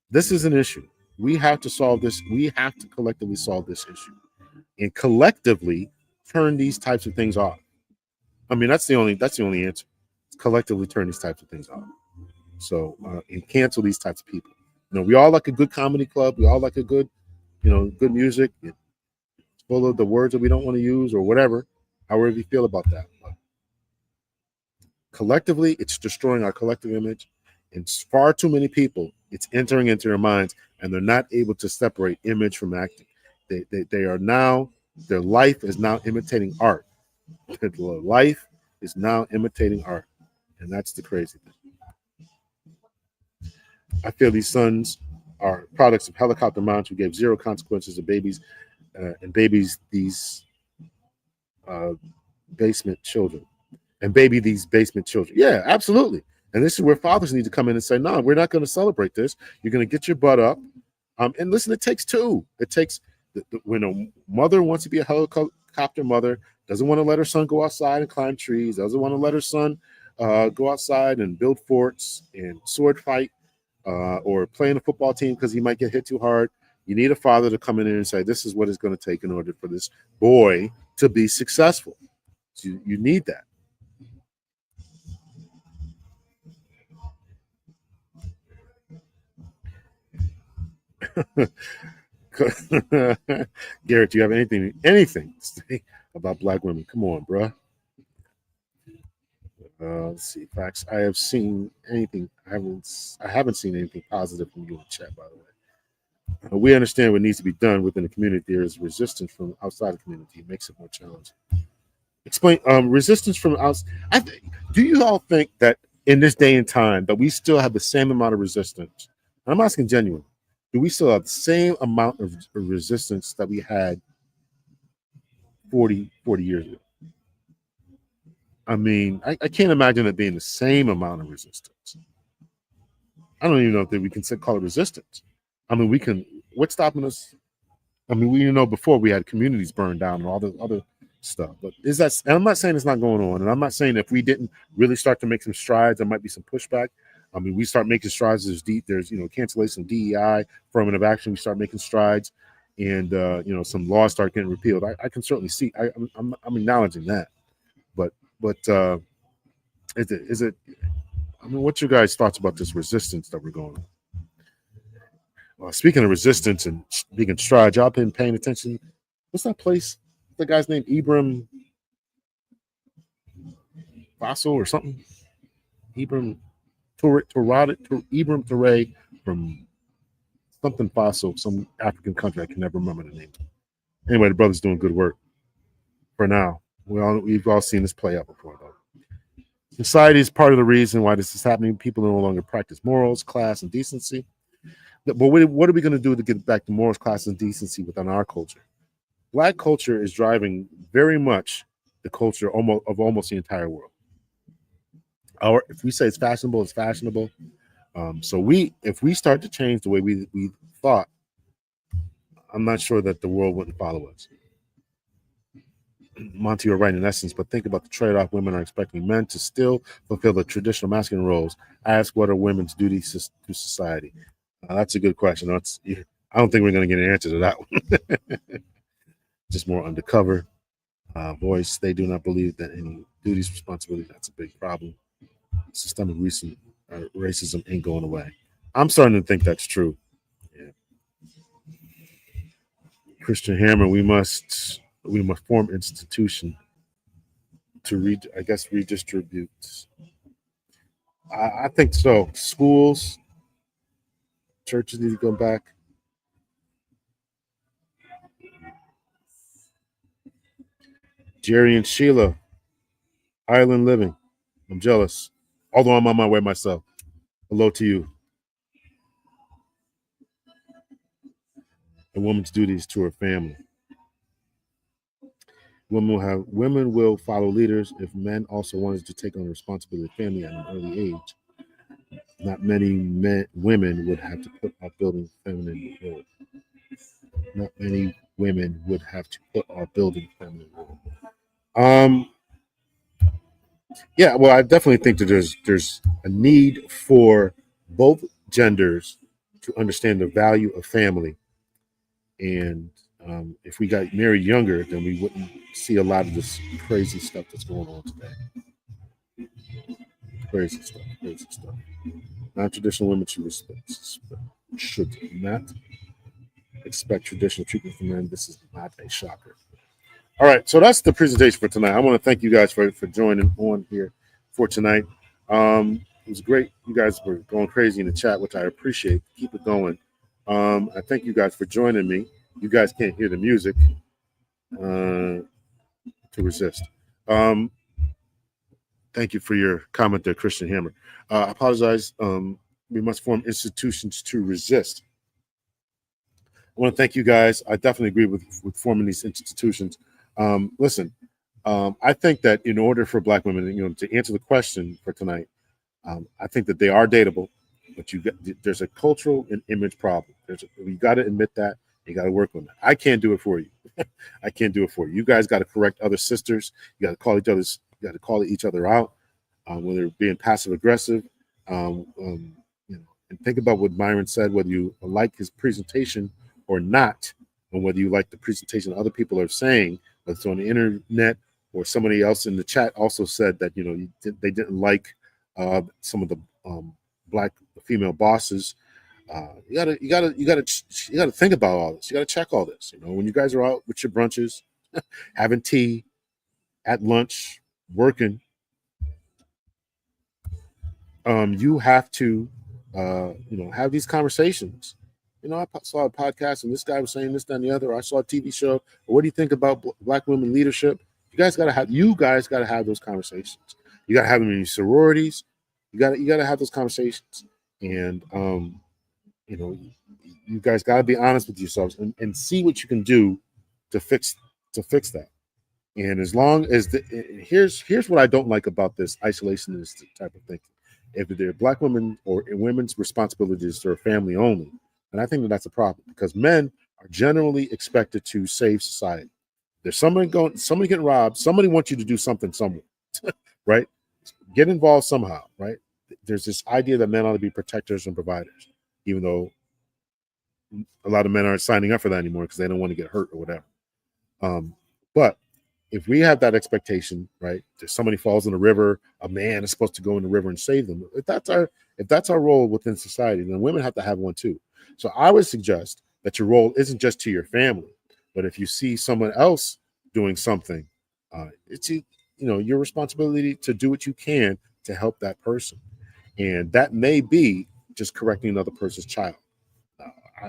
This is an issue. We have to solve this. We have to collectively solve this issue and collectively turn these types of things off. I mean, that's the only answer. Collectively turn these types of things off. So and cancel these types of people. We all like a good comedy club. We all like a good, good music. It's full of the words that we don't want to use or whatever. However you feel about that. But collectively, it's destroying our collective image. And far too many people, it's entering into their minds, and they're not able to separate image from acting. They are now, their life is now imitating art. Their life is now imitating art. And that's the crazy thing. I feel these sons are products of helicopter moms who gave zero consequences to babies these basement children. Yeah, absolutely. And this is where fathers need to come in and say, no, we're not going to celebrate this. You're going to get your butt up. And listen, it takes two. It takes when a mother wants to be a helicopter mother, doesn't want to let her son go outside and climb trees, doesn't want to let her son go outside and build forts and sword fight or play in a football team because he might get hit too hard. You need a father to come in and say, this is what it's going to take in order for this boy to be successful. So you need that. Garrett, do you have anything to say about Black women? Come on, bro. Let's see. Facts. I haven't seen anything positive from you in the chat, by the way. We understand what needs to be done within the community. There is resistance from outside the community. It makes it more challenging. Explain resistance from outside. Do you all think that in this day and time that we still have the same amount of resistance? I'm asking genuinely. Do we still have the same amount of resistance that we had 40 years ago? I mean, I can't imagine it being the same amount of resistance. I don't even know if we can call it resistance. I mean, what's stopping us? I mean, before we had communities burned down and all the other stuff, but and I'm not saying it's not going on. And I'm not saying if we didn't really start to make some strides, there might be some pushback. I mean, we start making strides. There's cancellation of DEI, affirmative action. We start making strides, and some laws start getting repealed. I can certainly see. I'm acknowledging that, but is it? I mean, what's your guys' thoughts about this resistance that we're going on? Well, speaking of resistance and speaking strides, y'all been paying attention? What's that place? The guy's name Ibram Faso or something? Ibram Toure from something Faso, some African country. I can never remember the name. Anyway, the brother's doing good work for now. We've all seen this play out before, though. Society is part of the reason why this is happening. People no longer practice morals, class, and decency. But what are we going to do to get back to morals, class, and decency within our culture? Black culture is driving very much the culture of almost the entire world. if we say it's fashionable, it's fashionable. So if we start to change the way we thought, I'm not sure that the world wouldn't follow us. Monty, you're right in essence, but think about the trade-off. Women are expecting men to still fulfill the traditional masculine roles. Ask what are women's duties to society. That's a good question. I don't think we're going to get an answer to that one. Just more undercover voice. They do not believe that any duties, responsibility. That's a big problem. Systemic racism ain't going away. I'm starting to think that's true. Yeah. Christian Hammer, we must form institution to redistribute. I think so. Schools, churches need to go back. Jerry and Sheila, Island Living. I'm jealous. Although I'm on my way myself. Hello to you. A woman's duties to her family. Women will follow leaders if men also wanted to take on the responsibility of family at an early age. Not many women would have to put off building feminine role. Not many women would have to put off building feminine role. Yeah, well, I definitely think that there's a need for both genders to understand the value of family. And if we got married younger, then we wouldn't see a lot of this crazy stuff that's going on today. Crazy stuff. Non-traditional women should not expect traditional treatment from men. This is not a shocker. All right, so that's the presentation for tonight. I want to thank you guys for joining on here for tonight. It was great. You guys were going crazy in the chat, which I appreciate. Keep it going. I thank you guys for joining me. You guys can't hear the music to resist. Thank you for your comment there, Christian Hammer. I apologize. We must form institutions to resist. I want to thank you guys. I definitely agree with forming these institutions. Listen, I think that in order for Black women, to answer the question for tonight, I think that they are dateable, but there's a cultural and image problem. You got to admit that. You got to work on that. I can't do it for you. I can't do it for you. You guys got to correct other sisters. You got to call each other out when they're being passive aggressive. And think about what Myron said, whether you like his presentation or not, and whether you like the presentation other people are saying, whether it's on the internet or somebody else in the chat also said that they didn't like some of the Black female bosses. You gotta think about all this. You gotta check all this. When you guys are out with your brunches, having tea, at lunch, working, you have to have these conversations. I saw a podcast and this guy was saying this, that, and the other. Or I saw a TV show. What do you think about Black women leadership? You guys gotta have those conversations. You gotta have them in your sororities. You gotta have those conversations. And you guys gotta be honest with yourselves and see what you can do to fix that. And as long as here's what I don't like about this isolationist type of thinking. If they're Black women or women's responsibilities to their family only, and I think that's a problem because men are generally expected to save society. There's somebody getting robbed. Somebody wants you to do something somewhere, right? Get involved somehow, right? There's this idea that men ought to be protectors and providers, even though a lot of men aren't signing up for that anymore because they don't want to get hurt or whatever. But if we have that expectation, right? If somebody falls in a river, a man is supposed to go in the river and save them. If that's our role within society, then women have to have one too. So I would suggest that your role isn't just to your family, but if you see someone else doing something, it's your responsibility to do what you can to help that person, and that may be just correcting another person's child.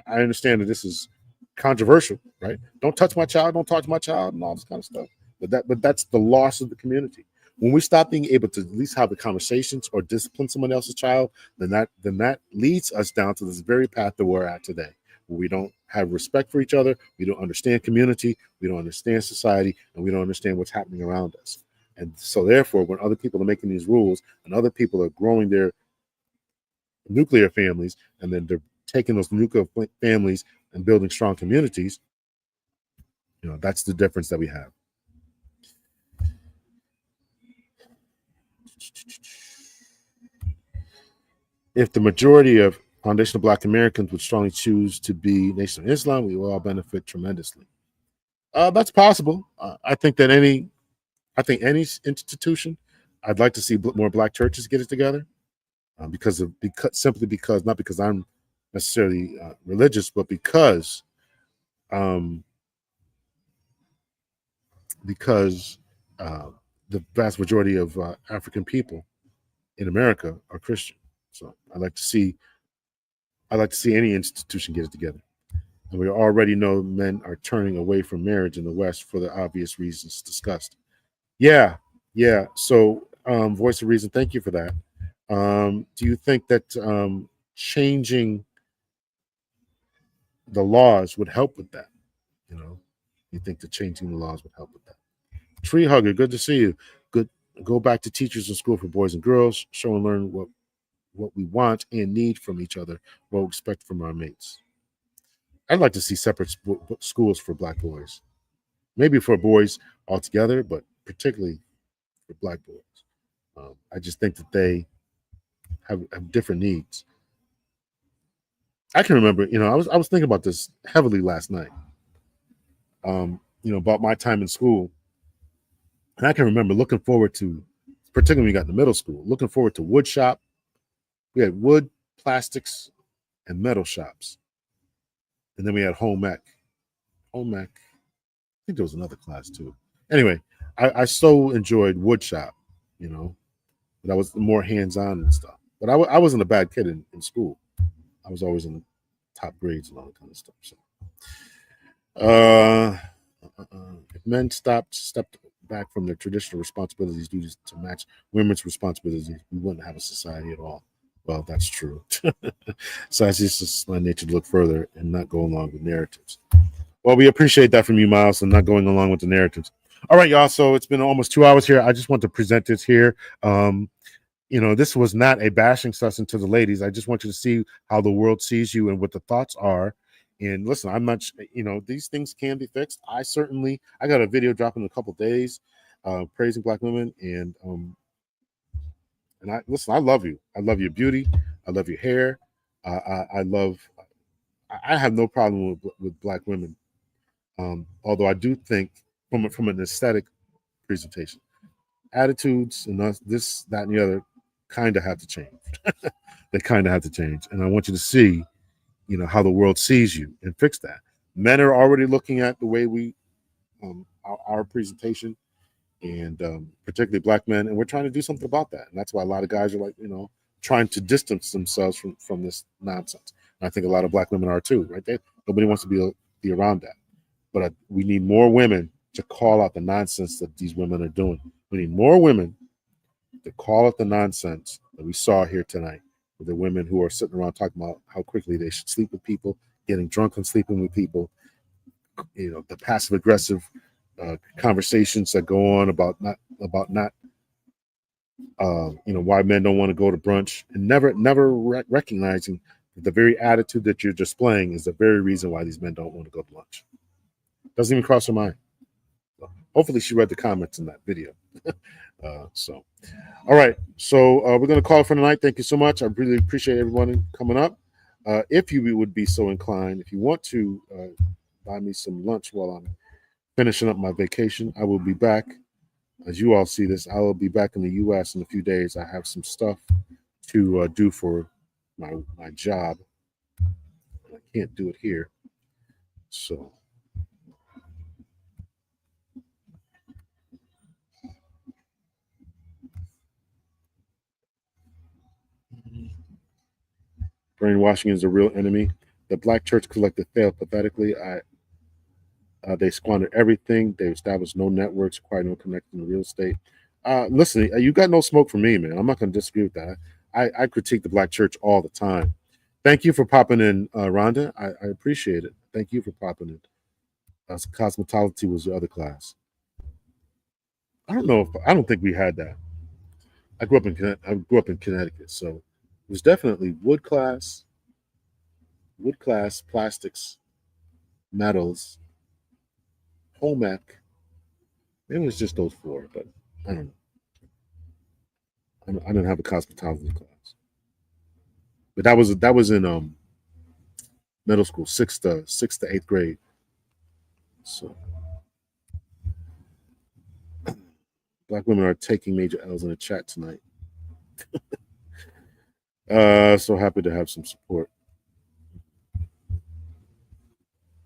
I understand that this is controversial, right? Don't touch my child, don't talk to my child, and all this kind of stuff. But that's the loss of the community. When we stop being able to at least have the conversations or discipline someone else's child, then that leads us down to this very path that we're at today, where we don't have respect for each other, we don't understand community, we don't understand society, and we don't understand what's happening around us. And so therefore, when other people are making these rules and other people are growing their nuclear families, and then they're taking those nuclear families and building strong communities, that's the difference that we have. If the majority of foundational Black Americans would strongly choose to be Nation of Islam, we will all benefit tremendously. That's possible. I think any institution, I'd like to see more Black churches get it together, because not because I'm necessarily religious, but because the vast majority of African people in America are Christian. So I'd like to see any institution get it together. And we already know men are turning away from marriage in the West for the obvious reasons discussed. Yeah. So, Voice of Reason, thank you for that. Do you think that changing the laws would help with that? You think that changing the laws would help with that? Tree Hugger, good to see you. Good. Go back to teachers in school for boys and girls. Show and learn what we want and need from each other, what we expect from our mates. I'd like to see separate schools for Black boys. Maybe for boys altogether, but particularly for Black boys. I just think that they have different needs. I can remember, I was thinking about this heavily last night. About my time in school. And I can remember looking forward to, particularly when we got into middle school, looking forward to wood shop. We had wood, plastics, and metal shops. And then we had home ec. I think there was another class too. Anyway, I so enjoyed wood shop, but I was more hands-on and stuff. But I wasn't a bad kid in school. I was always in the top grades and all that kind of stuff. So, if men stepped back from their traditional responsibilities, duties to match women's responsibilities, we wouldn't have a society at all. Well, that's true. So it's just my nature to look further and not go along with narratives. Well, we appreciate that from you, Miles, and not going along with the narratives. All right, y'all. So it's been almost 2 hours here. I just want to present this here. This was not a bashing session to the ladies. I just want you to see how the world sees you and what the thoughts are. And listen, I'm not, these things can be fixed. I got a video dropping in a couple of days, praising Black women. And I love you. I love your beauty. I love your hair. I have no problem with Black women. Although I do think from an aesthetic presentation, attitudes and this, that, and the other kind of have to change. They kind of have to change. And I want you to see, how the world sees you and fix that. Men are already looking at the way we, our presentation, and particularly Black men, and we're trying to do something about that. And that's why a lot of guys are like, trying to distance themselves from this nonsense. And I think a lot of Black women are too, right? Nobody wants to be around that. But we need more women to call out the nonsense that these women are doing. We need more women to call out the nonsense that we saw here tonight. With the women who are sitting around talking about how quickly they should sleep with people, getting drunk and sleeping with people, the passive aggressive conversations that go on about not why men don't want to go to brunch, and never recognizing that the very attitude that you're displaying is the very reason why these men don't want to go to lunch. Doesn't even cross her mind. So hopefully she read the comments in that video. All right. So we're going to call it for tonight. Thank you so much. I really appreciate everyone coming up. If you would be so inclined, if you want to buy me some lunch while I'm finishing up my vacation, I will be back. As you all see this, I will be back in the U.S. in a few days. I have some stuff to do for my job. I can't do it here. So brainwashing is a real enemy. The Black church collective failed pathetically. They squandered everything. They established no networks, acquired no connection to real estate. Listen, you got no smoke from me, man. I'm not going to disagree with that. I critique the Black church all the time. Thank you for popping in, Rhonda. I appreciate it. Thank you for popping in. Cosmetology was the other class. I don't think we had that. I grew up in Connecticut, so it was definitely wood class, plastics, metals, home ec. Maybe it was just those four, but I don't know. I didn't have a cosmetology class, but that was in middle school, sixth to eighth grade. So black women are taking major L's in the chat tonight. So happy to have some support.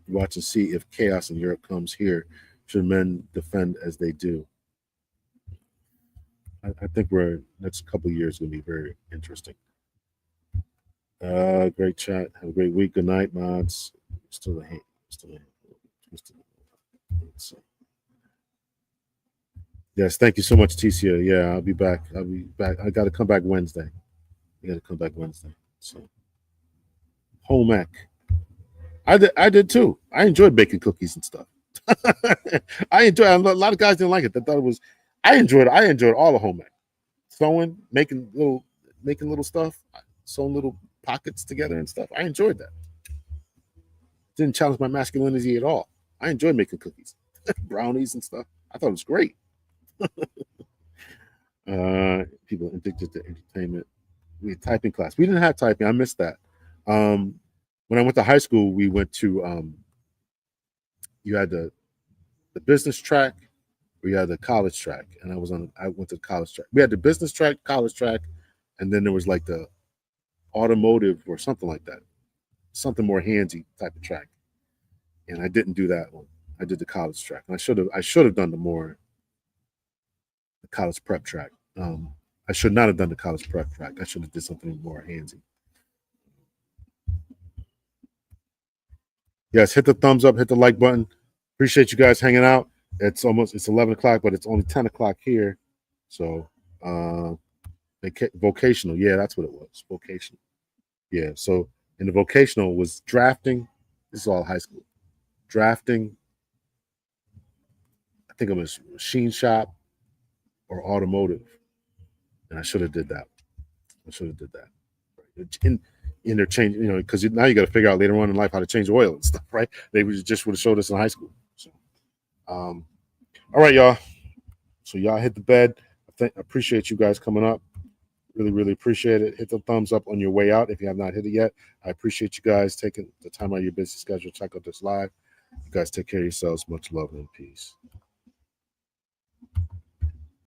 Watch and see if chaos in Europe comes here. Should men defend as they do? I think next couple of years going to be very interesting. Great chat. Have a great week. Good night, mods. Still a hate. Yes, thank you so much, Ticia. Yeah, I'll be back. I got to come back Wednesday. So, home ec. I did too. I enjoyed baking cookies and stuff. I enjoyed. A lot of guys didn't like it. They thought it was. I enjoyed all the home ec. Sewing, making little stuff, sewing little pockets together and stuff. I enjoyed that. Didn't challenge my masculinity at all. I enjoyed making cookies, brownies and stuff. I thought it was great. People addicted to entertainment. We had typing class. We didn't have typing. I missed that. When I went to high school, we went to you had the business track, or you had the college track, and I went to the college track. We had the business track, college track, and then there was like the automotive or something like that, something more handsy type of track. And I didn't do that one. I did the college track. And I should have done the college prep track. I should not have done the college prep track. I should have did something more handsy. Yes, hit the thumbs up, hit the like button. Appreciate you guys hanging out. It's 11 o'clock, but it's only 10 o'clock here. So vocational. Yeah, that's what it was. Vocational. Yeah. So in the vocational was drafting. This is all high school. Drafting. I think it was machine shop or automotive. And I should have did that. In their change, because now you got to figure out later on in life how to change oil and stuff, right? They just would have showed us in high school. So, all right, y'all. So y'all hit the bed. I appreciate you guys coming up. Really, really appreciate it. Hit the thumbs up on your way out if you have not hit it yet. I appreciate you guys taking the time out of your busy schedule. Check out this live. You guys take care of yourselves. Much love and peace.